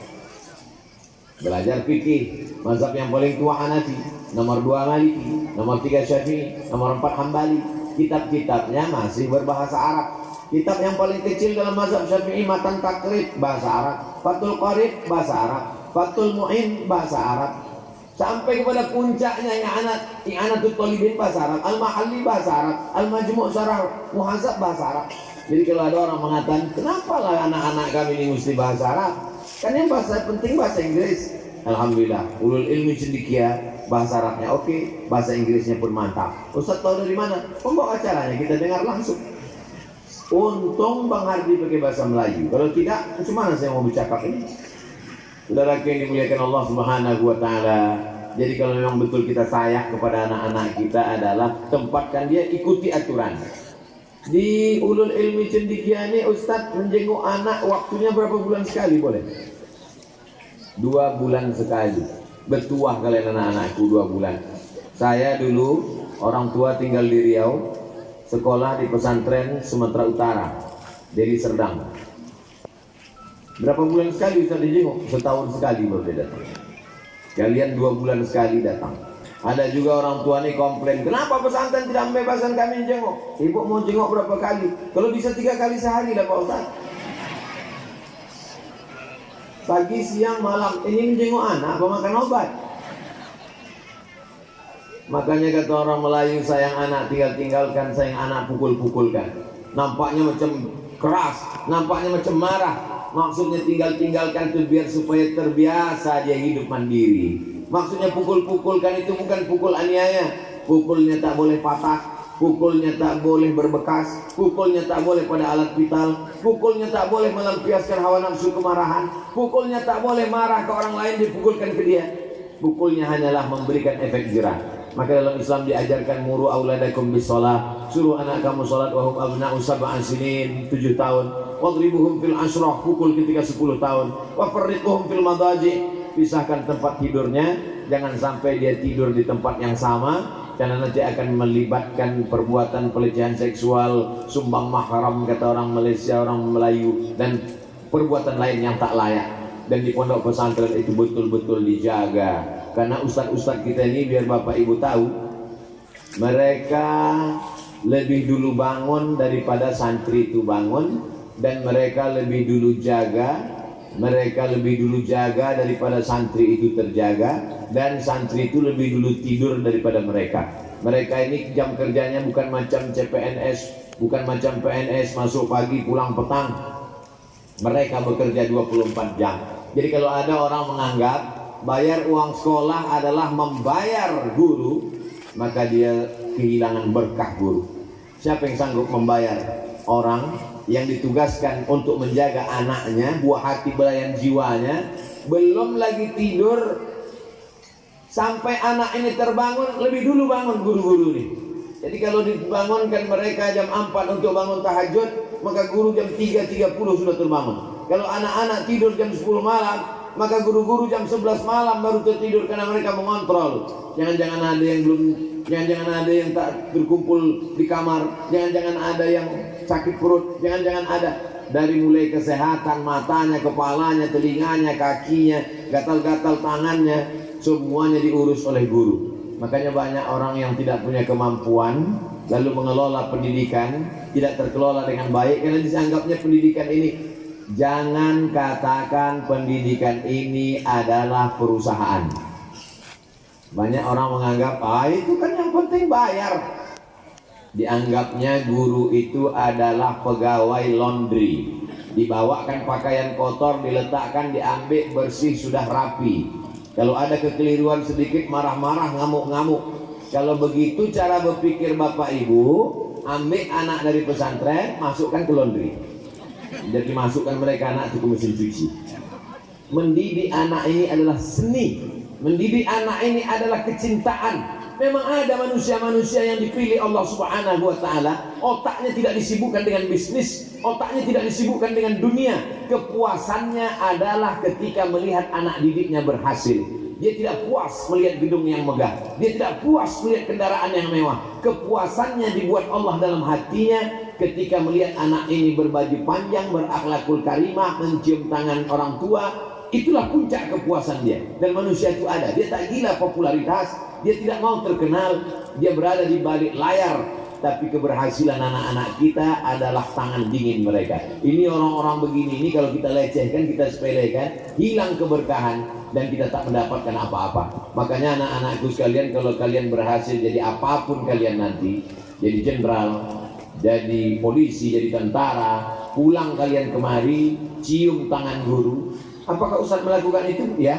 Belajar fikih, mazhab yang paling tua Hanafi, nomor 2 Maliki, nomor 3 Syafi'i, nomor 4 Hambali. Kitab-kitabnya masih berbahasa Arab. Kitab yang paling kecil dalam mazhab Syafi'i, Matan Takrib, bahasa Arab. Fathul Qarib, bahasa Arab. Fathul Mu'in, bahasa Arab. Sampai kepada puncaknya I'anatul Talibin, bahasa Arab. Al-Mahalli, bahasa Arab. Al-Majmu' Syarah Muhadzab, bahasa Arab. Jadi kalau ada orang mengatakan, kenapa lah anak-anak kami ini mesti bahasa Arab? Kan yang bahasa penting bahasa Inggris. Alhamdulillah, ulul ilmi cendekia, bahasa Arabnya oke, bahasa Inggrisnya pun mantap. Ustaz tahu dari mana? Pembawa acaranya kita dengar langsung. Untung Bang Hardi pakai bahasa Melayu. Kalau tidak, macam mana saya mau bercakap ini? Saudara yang dimuliakan Allah Subhanahu wa taala. Jadi kalau memang betul kita sayang kepada anak-anak kita adalah tempatkan dia ikuti aturan. Di ulul ilmi cendekia ini Ustadz menjenguk anak waktunya berapa bulan sekali boleh? 2 bulan sekali. Bertuah kalian anak-anakku 2 bulan. Saya dulu orang tua tinggal di Riau, sekolah di pesantren Sumatera Utara, Deli Serdang. Berapa bulan sekali Ustadz dijenguk? Setahun sekali baru dia datang. Kalian 2 bulan sekali datang. Ada juga orang tua nih komplain, kenapa pesantren tidak membebaskan kami jenguk? Ibu mau jenguk berapa kali? Kalau bisa 3 kali sehari lah Pak Ustaz. pagi, siang, malam. Ini menjenguk anak apa makan obat? Makanya kata orang Melayu, sayang anak tinggalkan, sayang anak pukul-pukulkan. Nampaknya macam keras, nampaknya macam marah. Maksudnya tinggalkan itu biar supaya terbiasa dia hidup mandiri. Maksudnya pukul-pukulkan itu bukan pukul aniaya. Pukulnya tak boleh patah, pukulnya tak boleh berbekas, pukulnya tak boleh pada alat vital, pukulnya tak boleh melampiaskan hawa nafsu kemarahan, pukulnya tak boleh marah ke orang lain dipukulkan ke dia. Pukulnya hanyalah memberikan efek jerah. Maka dalam Islam diajarkan muru auladakum bisolah, suruh anak kamu salat wahum abna'u sab'an sinin, 7 tahun, wadribuhum fil ashrah, pukul ketika 10 tahun, wa farriquhum fil madaji, pisahkan tempat tidurnya, jangan sampai dia tidur di tempat yang sama, karena nanti akan melibatkan perbuatan pelecehan seksual, sumbang mahram kata orang Malaysia, orang Melayu, dan perbuatan lain yang tak layak. Dan di pondok pesantren itu betul-betul dijaga, karena ustadz-ustadz kita ini, biar bapak ibu tahu, mereka lebih dulu bangun daripada santri itu bangun, dan mereka lebih dulu jaga, mereka lebih dulu jaga daripada santri itu terjaga, dan santri itu lebih dulu tidur daripada mereka. Mereka ini jam kerjanya bukan macam CPNS, bukan macam PNS masuk pagi pulang petang. Mereka bekerja 24 jam. Jadi kalau ada orang menganggap bayar uang sekolah adalah membayar guru, maka dia kehilangan berkah guru. Siapa yang sanggup membayar orang yang ditugaskan untuk menjaga anaknya, buah hati belayan jiwanya, belum lagi tidur sampai anak ini terbangun, lebih dulu bangun guru-guru ini. Jadi kalau dibangunkan mereka jam 4 untuk bangun tahajud, maka guru jam 3.30 sudah terbangun. Kalau anak-anak tidur jam 10 malam, maka guru-guru jam 11 malam baru tertidur, karena mereka mengontrol. Jangan-jangan ada yang belum, jangan-jangan ada yang tak berkumpul di kamar, jangan-jangan ada yang sakit perut, jangan-jangan ada. Dari mulai kesehatan matanya, kepalanya, telinganya, kakinya, gatal-gatal tangannya, semuanya diurus oleh guru. Makanya banyak orang yang tidak punya kemampuan lalu mengelola pendidikan tidak terkelola dengan baik, karena dianggapnya pendidikan ini, jangan katakan pendidikan ini adalah perusahaan. Banyak orang menganggap itu kan yang penting bayar. Dianggapnya guru itu adalah pegawai laundry. Dibawakan pakaian kotor, diletakkan, diambil, bersih, sudah rapi. Kalau ada kekeliruan sedikit, marah-marah, ngamuk-ngamuk. Kalau begitu cara berpikir bapak ibu, ambil anak dari pesantren, masukkan ke laundry. Jadi masukkan mereka anak itu ke mesin cuci. Mendidik anak ini adalah seni. Mendidik anak ini adalah kecintaan. Memang ada manusia-manusia yang dipilih Allah Subhanahu wa ta'ala, otaknya tidak disibukkan dengan bisnis, otaknya tidak disibukkan dengan dunia. Kepuasannya adalah ketika melihat anak didiknya berhasil. Dia tidak puas melihat gedung yang megah, dia tidak puas melihat kendaraan yang mewah. Kepuasannya dibuat Allah dalam hatinya ketika melihat anak ini berbaju panjang, berakhlakul karimah, mencium tangan orang tua. Itulah puncak kepuasan dia. Dan manusia itu ada, dia tak gila popularitas, dia tidak mau terkenal, dia berada di balik layar. Tapi keberhasilan anak-anak kita adalah tangan dingin mereka. Ini orang-orang begini ini kalau kita lecehkan, kita sepelekan, hilang keberkahan dan kita tak mendapatkan apa-apa. Makanya anak-anakku sekalian, kalau kalian berhasil jadi apapun kalian nanti, jadi jenderal, jadi polisi, jadi tentara, pulang kalian kemari, cium tangan guru. Apakah Ustaz melakukan itu? Ya.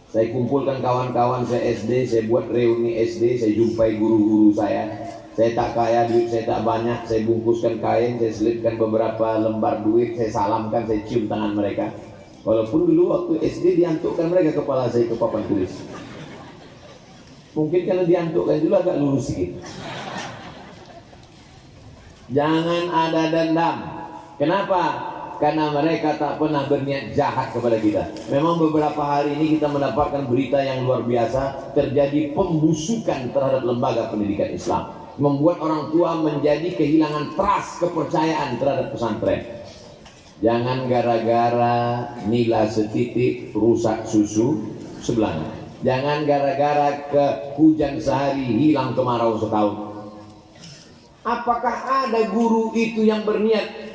Saya kumpulkan kawan-kawan saya SD, saya buat reuni SD, saya jumpai guru-guru saya. Saya tak kaya, duit saya tak banyak, saya bungkuskan kain, saya selipkan beberapa lembar duit, saya salamkan, saya cium tangan mereka. Walaupun dulu waktu SD diantukkan mereka kepala saya ke papan tulis. Mungkin karena diantukkan dulu agak lurus sedikit. Jangan ada dendam. Kenapa? Karena mereka tak pernah berniat jahat kepada kita. Memang beberapa hari ini kita mendapatkan berita yang luar biasa, terjadi pembusukan terhadap lembaga pendidikan Islam, membuat orang tua menjadi kehilangan trust, kepercayaan terhadap pesantren. Jangan gara-gara nila setitik rusak susu sebelahnya. Jangan gara-gara ke hujan sehari hilang kemarau setahun. Apakah ada guru itu yang berniat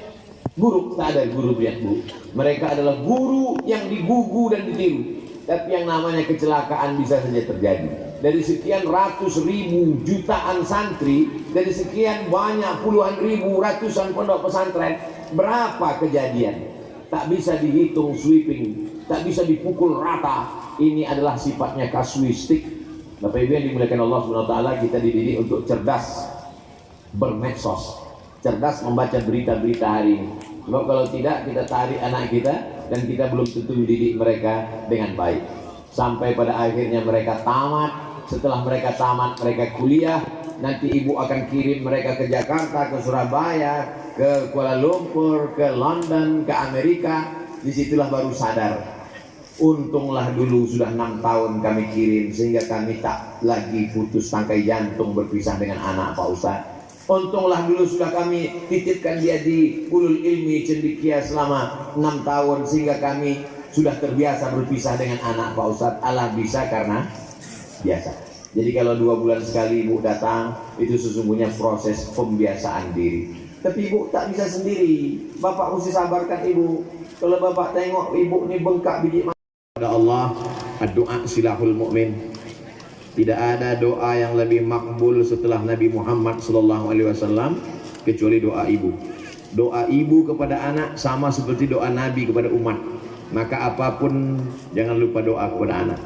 Guru, tak ada guru lihat Bu. Mereka adalah guru yang digugu dan ditiru. Tapi yang namanya kecelakaan bisa saja terjadi. Dari sekian ratus ribu jutaan santri, dari sekian banyak puluhan ribu ratusan pondok pesantren, berapa kejadian? Tak bisa dihitung sweeping, tak bisa dipukul rata. Ini adalah sifatnya kasuistik. Bapak Ibu yang dimuliakan Allah Subhanahu wa taala, kita dididik untuk cerdas bermedsos, cerdas membaca berita-berita hari ini. Sebab kalau tidak, kita tarik anak kita dan kita belum tentu mendidik mereka dengan baik. Sampai pada akhirnya mereka tamat. Setelah mereka tamat, mereka kuliah. Nanti ibu akan kirim mereka ke Jakarta, ke Surabaya, ke Kuala Lumpur, ke London, ke Amerika. Disitulah baru sadar. Untunglah dulu sudah 6 tahun kami kirim, sehingga kami tak lagi putus tangkai jantung berpisah dengan anak Pak Ustadz. Untunglah dulu sudah kami titipkan dia di Ulul Ilmi Cendekia selama 6 tahun, sehingga kami sudah terbiasa berpisah dengan anak Pak Ustadz. Allah bisa karena biasa. Jadi kalau 2 bulan sekali ibu datang, itu sesungguhnya proses pembiasaan diri. Tapi ibu tak bisa sendiri. Bapak mesti sabarkan ibu. Kalau bapak tengok ibu ini bengkak biji mata. Pada Allah, doa silahul mu'min. Tidak ada doa yang lebih makbul setelah Nabi Muhammad SAW kecuali doa ibu. Doa ibu kepada anak sama seperti doa Nabi kepada umat. Maka apapun jangan lupa doa kepada anak.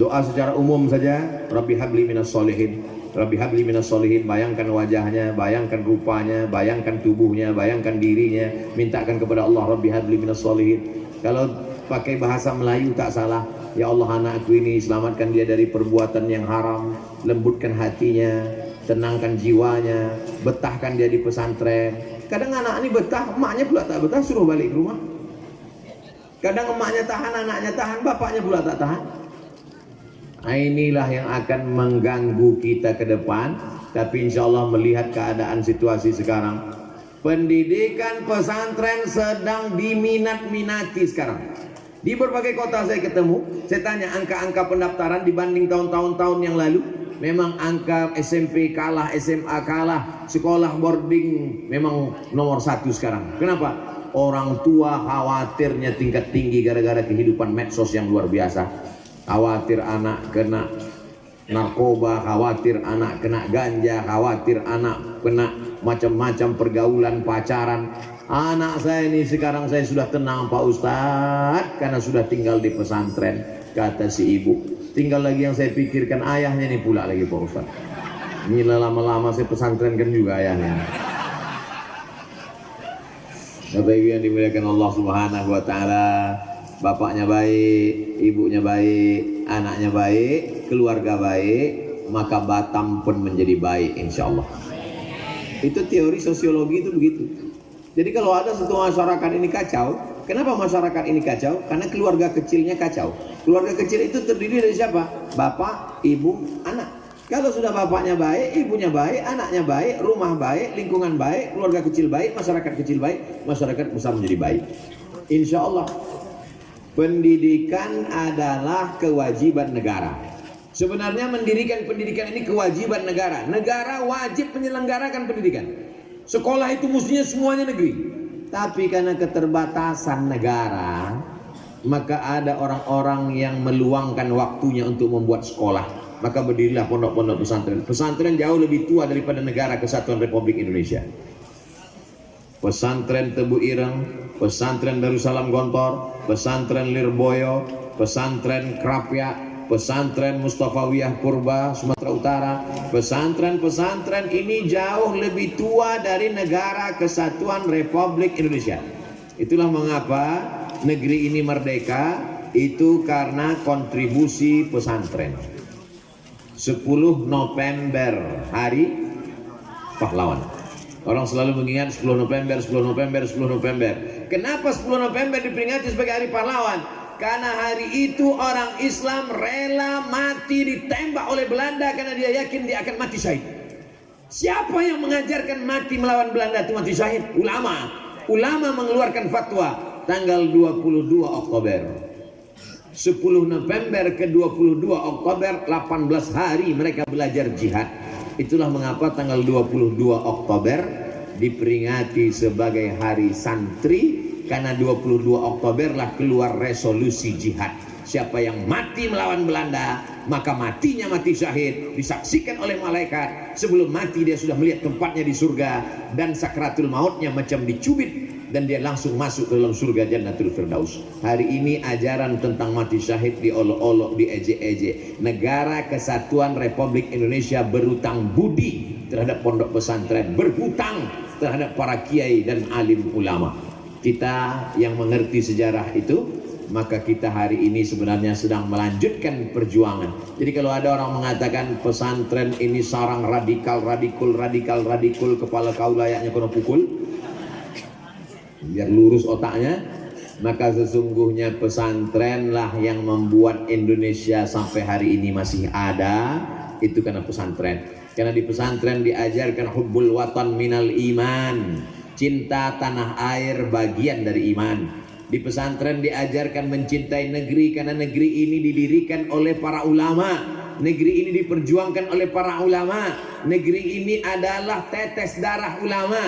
Doa secara umum saja, Rabbi habli minas solihin, Rabbi habli minas solihin. Bayangkan wajahnya, bayangkan rupanya, bayangkan tubuhnya, bayangkan dirinya. Mintakan kepada Allah, Rabbi habli minas solihin. Kalau pakai bahasa Melayu tak salah. Ya Allah, anakku ini selamatkan dia dari perbuatan yang haram, lembutkan hatinya, tenangkan jiwanya, betahkan dia di pesantren. Kadang anak ini betah, emaknya pula tak betah, suruh balik ke rumah. Kadang emaknya tahan, anaknya tahan, bapaknya pula tak tahan. Nah, inilah yang akan mengganggu kita ke depan. Tapi insya Allah melihat keadaan situasi sekarang, pendidikan pesantren sedang diminat-minati sekarang. Di berbagai kota saya ketemu, saya tanya angka-angka pendaftaran dibanding tahun-tahun yang lalu. Memang angka SMP kalah, SMA kalah, sekolah boarding memang nomor 1 sekarang. Kenapa? Orang tua khawatirnya tingkat tinggi gara-gara kehidupan medsos yang luar biasa. Khawatir anak kena narkoba, khawatir anak kena ganja, khawatir anak kena macam-macam pergaulan, pacaran. Anak saya ini sekarang saya sudah tenang Pak Ustadz, karena sudah tinggal di pesantren. Kata si ibu, tinggal lagi yang saya pikirkan ayahnya ini pula lagi Pak Ustadz. Ini lama-lama saya pesantrenkan juga ayahnya. Bapak Ibu yang dimuliakan Allah Subhanahu wa taala, bapaknya baik, ibunya baik, anaknya baik, keluarga baik, maka Batam pun menjadi baik insya Allah. Itu teori sosiologi itu begitu. Jadi kalau ada satu masyarakat ini kacau, kenapa masyarakat ini kacau? Karena keluarga kecilnya kacau. Keluarga kecil itu terdiri dari siapa? Bapak, ibu, anak. Kalau sudah bapaknya baik, ibunya baik, anaknya baik, rumah baik, lingkungan baik, keluarga kecil baik, masyarakat kecil baik, masyarakat besar menjadi baik. Insya Allah. Pendidikan adalah kewajiban negara. Sebenarnya mendirikan pendidikan ini kewajiban negara. Negara wajib menyelenggarakan pendidikan. Sekolah itu mestinya semuanya negeri. Tapi karena keterbatasan negara, maka ada orang-orang yang meluangkan waktunya untuk membuat sekolah. Maka berdirilah pondok-pondok pesantren. Pesantren jauh lebih tua daripada Negara Kesatuan Republik Indonesia. Pesantren Tebu Ireng, pesantren Darussalam Gontor, pesantren Lirboyo, pesantren Krapyak, pesantren Mustafawiyah Purba Sumatera Utara. Pesantren-pesantren ini jauh lebih tua dari Negara Kesatuan Republik Indonesia. Itulah mengapa negeri ini merdeka, itu karena kontribusi pesantren. 10 November hari pahlawan. Orang selalu mengingat 10 November, 10 November, 10 November. Kenapa 10 November diperingati sebagai hari pahlawan? Karena hari itu orang Islam rela mati ditembak oleh Belanda karena dia yakin dia akan mati syahid. Siapa yang mengajarkan mati melawan Belanda itu mati syahid? Ulama. Ulama mengeluarkan fatwa tanggal 22 Oktober. 10 November ke 22 Oktober, 18 hari mereka belajar jihad. Itulah mengapa tanggal 22 Oktober diperingati sebagai Hari Santri karena 22 Oktober lah keluar resolusi jihad. Siapa yang mati melawan Belanda, maka matinya mati syahid, disaksikan oleh malaikat. Sebelum mati dia sudah melihat tempatnya di surga, dan sakratul mautnya macam dicubit dan dia langsung masuk ke dalam surga Jannatul Firdaus. Hari ini ajaran tentang mati syahid diolok-olok, diejek-ejek. Negara Kesatuan Republik Indonesia berutang budi terhadap pondok pesantren, berhutang terhadap para kiai dan alim ulama. Kita yang mengerti sejarah itu, maka kita hari ini sebenarnya sedang melanjutkan perjuangan. Jadi kalau ada orang mengatakan pesantren ini sarang radikal, kepala kau layaknya kena pukul, biar lurus otaknya, maka sesungguhnya pesantrenlah yang membuat Indonesia sampai hari ini masih ada. Itu karena pesantren. Karena di pesantren diajarkan hubbul watan minal iman, cinta tanah air bagian dari iman. Di pesantren diajarkan mencintai negeri karena negeri ini didirikan oleh para ulama. Negeri ini diperjuangkan oleh para ulama. Negeri ini adalah tetes darah ulama.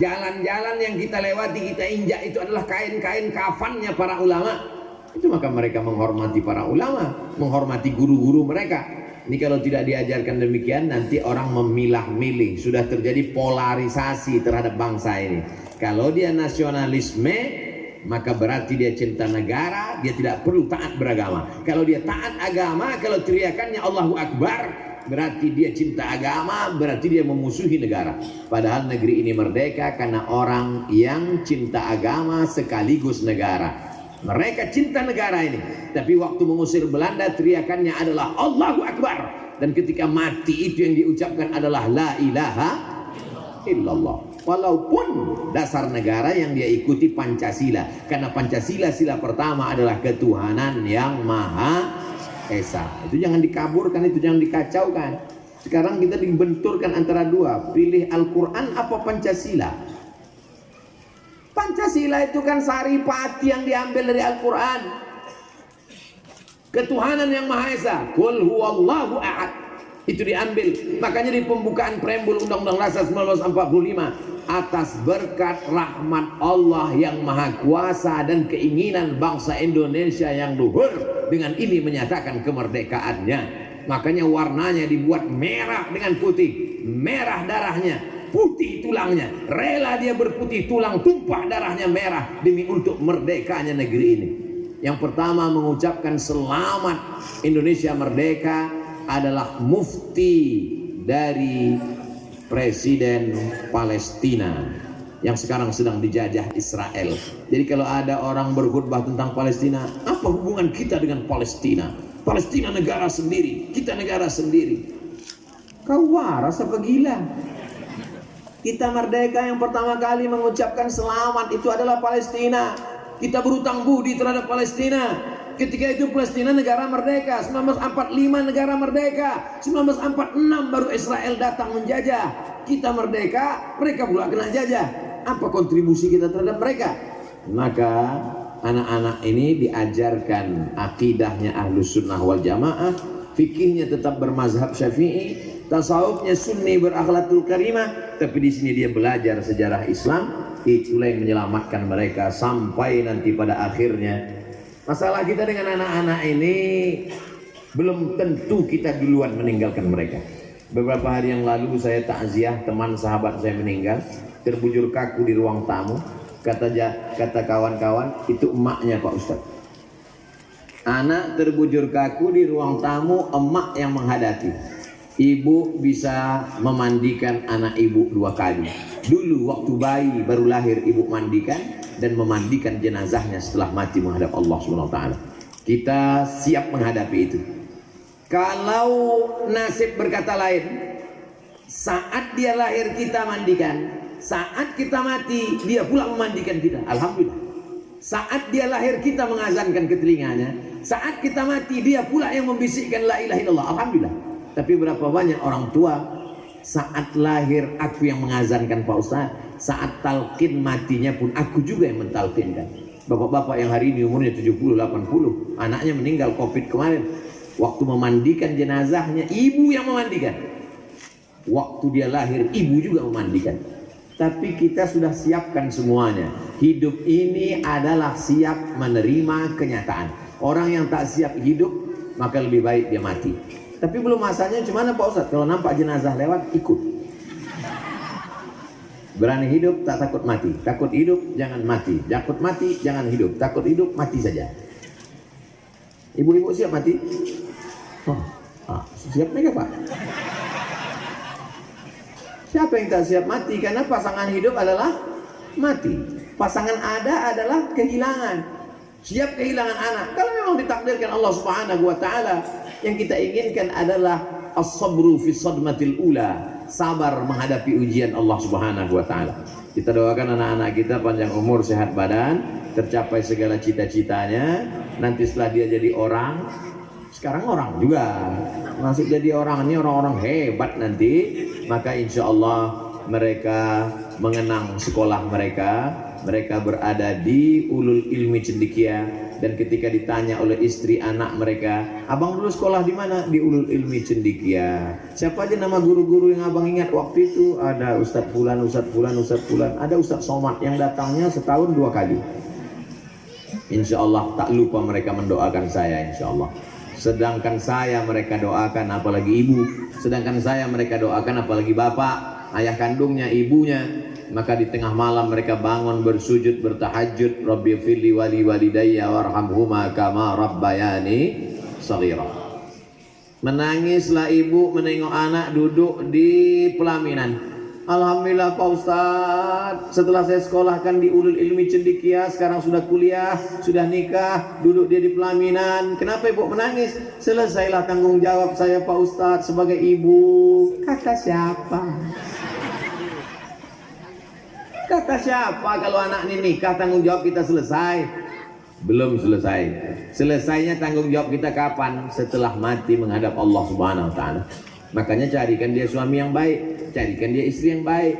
Jalan-jalan yang kita lewati, kita injak itu adalah kain-kain kafannya para ulama. Itu maka mereka menghormati para ulama, menghormati guru-guru mereka. Ini kalau tidak diajarkan demikian, nanti orang memilah-milih. Sudah terjadi polarisasi terhadap bangsa ini. Kalau dia nasionalisme, maka berarti dia cinta negara, dia tidak perlu taat beragama. Kalau dia taat agama, kalau teriakannya Allahu Akbar, berarti dia cinta agama, berarti dia memusuhi negara. Padahal negeri ini merdeka karena orang yang cinta agama sekaligus negara. Mereka cinta negara ini, tapi waktu mengusir Belanda teriakannya adalah Allahu Akbar, dan ketika mati itu yang diucapkan adalah la ilaha illallah. Walaupun dasar negara yang dia ikuti Pancasila, karena Pancasila sila pertama adalah ketuhanan yang Maha Esa. Itu jangan dikaburkan, itu jangan dikacaukan. Sekarang kita dibenturkan antara dua, pilih Al-Quran apa Pancasila. Pancasila itu kan saripati yang diambil dari Al-Quran. Ketuhanan yang Maha Esa, Qul huwallahu ahad, itu diambil. Makanya di pembukaan preambul Undang-Undang Dasar 1945, atas berkat rahmat Allah yang Maha Kuasa dan keinginan bangsa Indonesia yang luhur, dengan ini menyatakan kemerdekaannya. Makanya warnanya dibuat merah dengan putih, merah darahnya, putih tulangnya, rela dia berputih tulang, tumpah darahnya merah demi untuk merdekanya negeri ini. Yang pertama mengucapkan selamat Indonesia merdeka adalah mufti dari Presiden Palestina yang sekarang sedang dijajah Israel. Jadi kalau ada orang berkhutbah tentang Palestina, apa hubungan kita dengan Palestina? Palestina negara sendiri, kita negara sendiri. Kau waras apa gila? Kita merdeka yang pertama kali mengucapkan selamat itu adalah Palestina. Kita berutang budi terhadap Palestina. Ketika itu Palestina negara merdeka, 1945 negara merdeka, 1946 baru Israel datang menjajah. Kita merdeka, mereka pula kena jajah. Apa kontribusi kita terhadap mereka? Maka anak-anak ini diajarkan akidahnya Ahlus Sunnah wal Jamaah, fikihnya tetap bermazhab Syafi'i, tasawufnya Sunni berakhlakul karimah, tapi di sini dia belajar sejarah Islam. Itulah yang menyelamatkan mereka sampai nanti pada akhirnya. Masalah kita dengan anak-anak ini, belum tentu kita duluan meninggalkan mereka. Beberapa hari yang lalu saya takziah teman sahabat saya meninggal, terbujur kaku di ruang tamu. Kata kawan-kawan, itu emaknya Pak Ustadz. Anak terbujur kaku di ruang tamu, emak yang menghadapi. Ibu bisa memandikan anak ibu 2 kali. Dulu waktu bayi baru lahir ibu mandikan, dan memandikan jenazahnya setelah mati menghadap Allah SWT. Kita siap menghadapi itu. Kalau nasib berkata lain, saat dia lahir kita mandikan, saat kita mati dia pula memandikan kita, alhamdulillah. Saat dia lahir kita mengazankan ke telinganya, saat kita mati dia pula yang membisikkan la ilaha illallah, alhamdulillah. Tapi berapa banyak orang tua saat lahir aku yang mengazankan Pak Ustaz, saat talqin matinya pun aku juga yang mentalqinkan. Bapak-bapak yang hari ini umurnya 70-80, anaknya meninggal COVID kemarin, waktu memandikan jenazahnya ibu yang memandikan. Waktu dia lahir ibu juga memandikan. Tapi kita sudah siapkan semuanya. Hidup ini adalah siap menerima kenyataan. Orang yang tak siap hidup, maka lebih baik dia mati. Tapi belum masanya, gimana Pak Ustadz? Kalau nampak jenazah lewat, ikut. Berani hidup, tak takut mati. Takut hidup, jangan mati. Takut mati, jangan hidup. Takut hidup, mati saja. Ibu-ibu siap mati? Siap nih Pak? Siapa yang tak siap mati? Karena pasangan hidup adalah mati. Pasangan ada adalah kehilangan. Siap kehilangan anak. Kalau memang ditakdirkan Allah Subhanahu wa taala, yang kita inginkan adalah as-sabru fi sadmatil ula, sabar menghadapi ujian Allah Subhanahu wa taala. Kita doakan anak-anak kita panjang umur, sehat badan, tercapai segala cita-citanya. Nanti setelah dia jadi orang, sekarang orang juga masih jadi orang, ini orang-orang hebat nanti, maka insya Allah mereka mengenang sekolah mereka berada di ulul ilmi cendekia, dan ketika ditanya oleh istri anak mereka, abang dulu sekolah di mana? Di ulul ilmi cendekia. Siapa aja nama guru-guru yang abang ingat waktu itu? Ada Ustadz Fulan, Ustadz Fulan, Ustadz Fulan, ada Ustadz Somad yang datangnya setahun 2 kali. Insya Allah tak lupa mereka mendoakan saya, insya Allah. Sedangkan saya mereka doakan, apalagi ibu. Sedangkan saya mereka doakan, apalagi bapak, ayah kandungnya, ibunya. Maka di tengah malam mereka bangun bersujud, bertahajud, Rabbi firli wali walidayya warhamhuma kama rabbayani shaghira. Menangislah ibu menengok anak duduk di pelaminan. Alhamdulillah Pak Ustadz, setelah saya sekolahkan di ulul ilmi cendekia, sekarang sudah kuliah, sudah nikah, duduk dia di pelaminan. Kenapa ibu menangis? Selesailah tanggung jawab saya Pak Ustadz sebagai ibu. Kata siapa? Kata siapa kalau anak ini nikah tanggung jawab kita selesai? Belum selesai. Selesainya tanggung jawab kita kapan? Setelah mati menghadap Allah Subhanahu wa taala. Makanya carikan dia suami yang baik, carikan dia istri yang baik.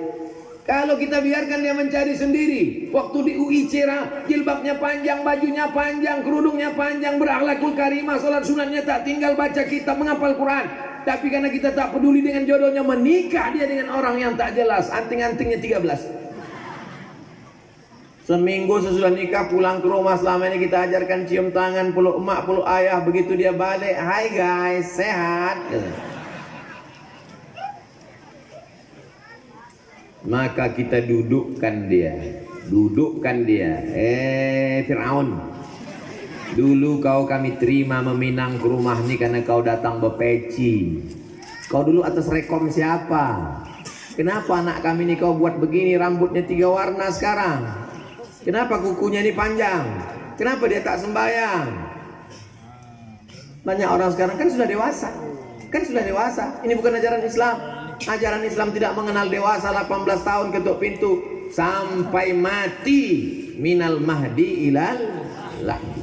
Kalau kita biarkan dia mencari sendiri, waktu di UI Cera, jilbabnya panjang, bajunya panjang, kerudungnya panjang, berakhlakul karimah, salat sunatnya tak tinggal, baca kitab, menghafal Quran. Tapi karena kita tak peduli dengan jodohnya, menikah dia dengan orang yang tak jelas, anting-antingnya 13. Seminggu sesudah nikah pulang ke rumah, selama ini kita ajarkan cium tangan, peluk emak, peluk ayah. Begitu dia balik, hai guys, sehat. Maka kita dudukkan dia. Fir'aun, dulu kau kami terima meminang ke rumah ini karena kau datang berpeci. Kau dulu atas rekom siapa? Kenapa anak kami ini kau buat begini, rambutnya 3 warna sekarang? Kenapa kukunya ini panjang? Kenapa dia tak sembahyang? Banyak orang sekarang kan sudah dewasa. Ini bukan ajaran Islam. Ajaran Islam tidak mengenal dewasa. 18 tahun ketuk pintu sampai mati, minal mahdi ilal lahdi.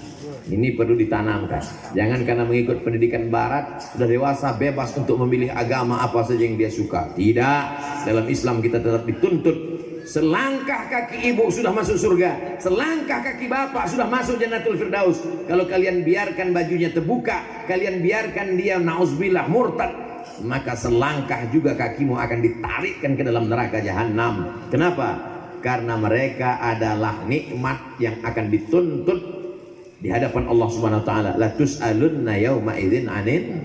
Ini perlu ditanamkan. Jangan karena mengikut pendidikan barat sudah dewasa bebas untuk memilih agama apa saja yang dia suka. Tidak. Dalam Islam kita tetap dituntut. Selangkah kaki ibu sudah masuk surga, selangkah kaki bapak sudah masuk Jannatul Firdaus. Kalau kalian biarkan bajunya terbuka, kalian biarkan dia na'udzubillah murtad, maka selangkah juga kakimu akan ditarikkan ke dalam neraka jahanam. Kenapa? Karena mereka adalah nikmat yang akan dituntut di hadapan Allah Subhanahu wa taala. La tus'alunna yauma idzin 'anil.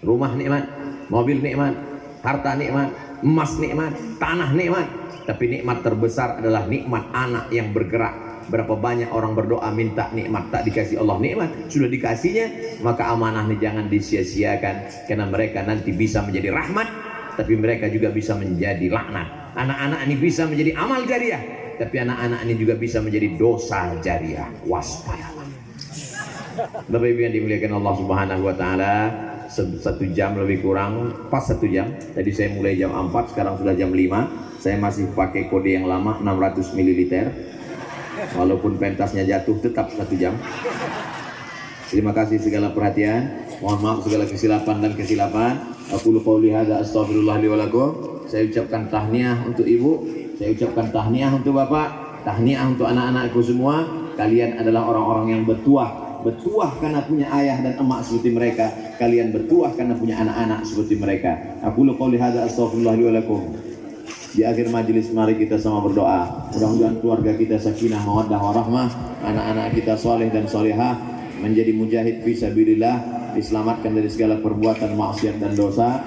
Rumah nikmat, mobil nikmat, harta nikmat, emas nikmat, tanah nikmat. Tapi nikmat terbesar adalah nikmat anak yang bergerak. Berapa banyak orang berdoa minta nikmat, tak dikasih Allah nikmat. Sudah dikasihnya, maka amanah ini jangan disia-siakan. Karena mereka nanti bisa menjadi rahmat, tapi mereka juga bisa menjadi laknat. Anak-anak ini bisa menjadi amal jariah, tapi anak-anak ini juga bisa menjadi dosa jariah. Waspadalah. Bapak Ibu yang dimuliakan Allah Subhanahu wa taala, 1 jam lebih kurang, pas 1 jam. Tadi saya mulai jam 4, sekarang sudah jam 5. Saya masih pakai kode yang lama 600 ml. Walaupun pentasnya jatuh tetap 1 jam. Terima kasih segala perhatian. Mohon maaf segala kesilapan dan kesilapan. Aku qouli hadza astaghfirullah li wa lakum. Saya ucapkan tahniah untuk ibu, saya ucapkan tahniah untuk bapak, tahniah untuk anak-anakku semua. Kalian adalah orang-orang yang bertuah karena punya ayah dan emak seperti mereka. Kalian bertuah karena punya anak-anak seperti mereka. Aku qouli hadza astaghfirullah li wa lakum. Di akhir majelis mari kita sama berdoa. Mudah-mudahan keluarga kita sakinah, mawaddah, warahmah, anak-anak kita soleh dan solehah, menjadi mujahid fisabilillah, diselamatkan dari segala perbuatan maksiat dan dosa.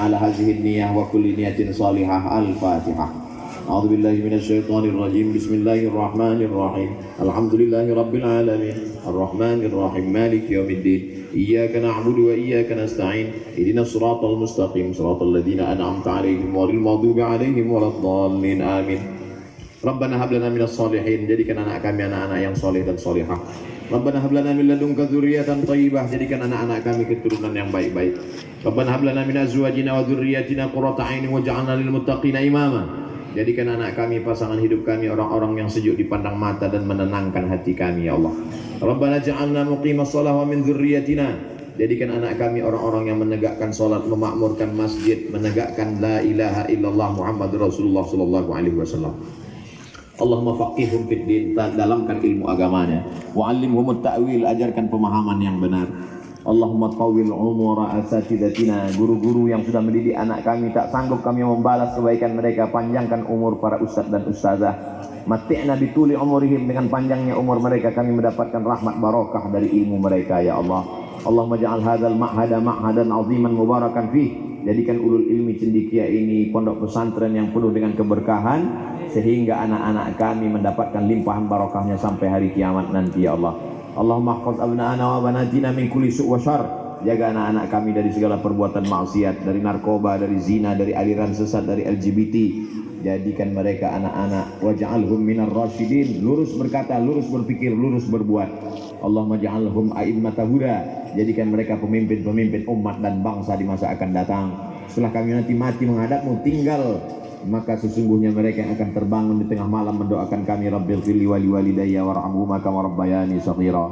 Ala hazihi niyah wa kulli niyatin salihah. Al-Fatihah. A'udzu billahi minasyaitonir rajim. Bismillahirrahmanirrahim. Alhamdulillahi rabbil alamin. Arrahmanir rahim. Maliki yaumiddin. Iyyaka na'budu wa iyyaka nasta'in. Ihdinas siratal mustaqim. Siratal ladzina an'amta 'alaihim ghairil maghdubi 'alaihim waladdallin. Amin. Rabbana hab lana minas shalihin. Jadikan anak kami anak-anak yang soleh dan solehah. Rabbana hab lana min ladunka dzurriyyatan thayyibah. Jadikan anak-anak kami keturunan yang baik-baik. Rabbana hab lana min azwajina wa dzurriyyatina qurrata 'ainin waj'alna lil muttaqina imama. Jadikan anak kami, pasangan hidup kami, orang-orang yang sejuk dipandang mata dan menenangkan hati kami, ya Allah. Rabbana ja'alna muqimas shalah wa min dzurriyyatina. Jadikan anak kami orang-orang yang menegakkan salat, memakmurkan masjid, menegakkan la ilaha illallah Muhammadur Rasulullah sallallahu alaihi wasallam. Allahumma faqihhum fid din, dalamkan ilmu agamanya. Wa 'allimhumut ta'wil, ajarkan pemahaman yang benar. Allahumma tawil umura asatidatina, guru-guru yang sudah mendidik anak kami, tak sanggup kami membalas kebaikan mereka, panjangkan umur para ustadz dan ustazah. Mati'na bituli umurihim, dengan panjangnya umur mereka kami mendapatkan rahmat barokah dari ilmu mereka, ya Allah. Allahumma ja'al hadzal ma'hada ma'hadan 'aziman mubarakan fih. Jadikan ulul ilmi cendekia ini pondok pesantren yang penuh dengan keberkahan, sehingga anak-anak kami mendapatkan limpahan barokahnya sampai hari kiamat nanti, ya Allah. Allahumma hafaz abna'ana wa banatina min kulli su' wa syarr. Jaga anak-anak kami dari segala perbuatan maksiat, dari narkoba, dari zina, dari aliran sesat, dari LGBT. Jadikan mereka anak-anak waj'alhum minar rasyidin, lurus berkata, lurus berpikir, lurus berbuat. Allahumma ja'alhum a'immata huda. Jadikan mereka pemimpin-pemimpin umat dan bangsa di masa akan datang. Setelah kami nanti mati menghadapmu, tinggal, maka sesungguhnya mereka yang akan terbangun di tengah malam mendoakan kami, Rabbil fili wali walidayya warhamhuma kama rabbayani shaghira.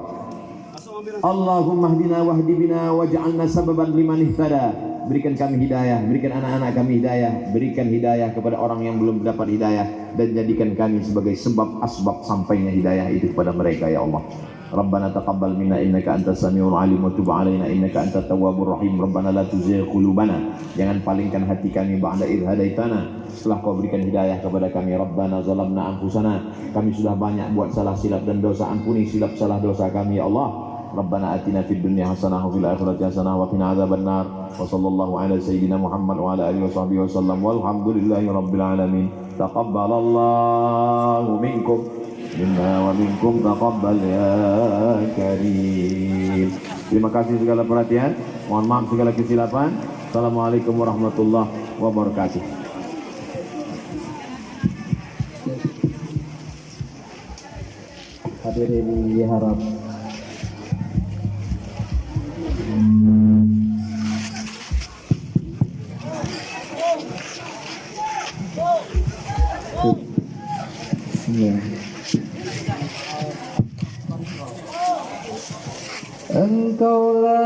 Allahumma hdina wahdi bina waj'alna sababan liman ihtada. Berikan kami hidayah, berikan anak-anak kami hidayah, berikan hidayah kepada orang yang belum dapat hidayah, dan jadikan kami sebagai sebab asbab sampainya hidayah itu kepada mereka, ya Allah. Rabbana taqabbal minna innaka antas samiul alim wa tub alaina innaka antat tawwabur rahim. Rabbana la tuzigh qulubana, jangan palingkan hati kami ba'da idh hadaitana, setelah kau berikan hidayah kepada kami. Rabbana zalamna anfusana, kami sudah banyak buat salah silap dan dosa, ampuni silap salah dosa kami, ya Allah. Rabbana atina fid dunya hasanah wa fil akhirati hasanah wa qina adzabannar. Wa sallallahu ala sayyidina Muhammad wa ala alihi wa sahbihi wasallam. Walhamdulillahi rabbil alamin. Taqabbalallahu minkum minna wa minkum taqabbal ya karim. Terima kasih segala perhatian. Mohon maaf segala kesilapan. Assalamualaikum warahmatullahi wabarakatuh. Hadirin diharap Engkaulah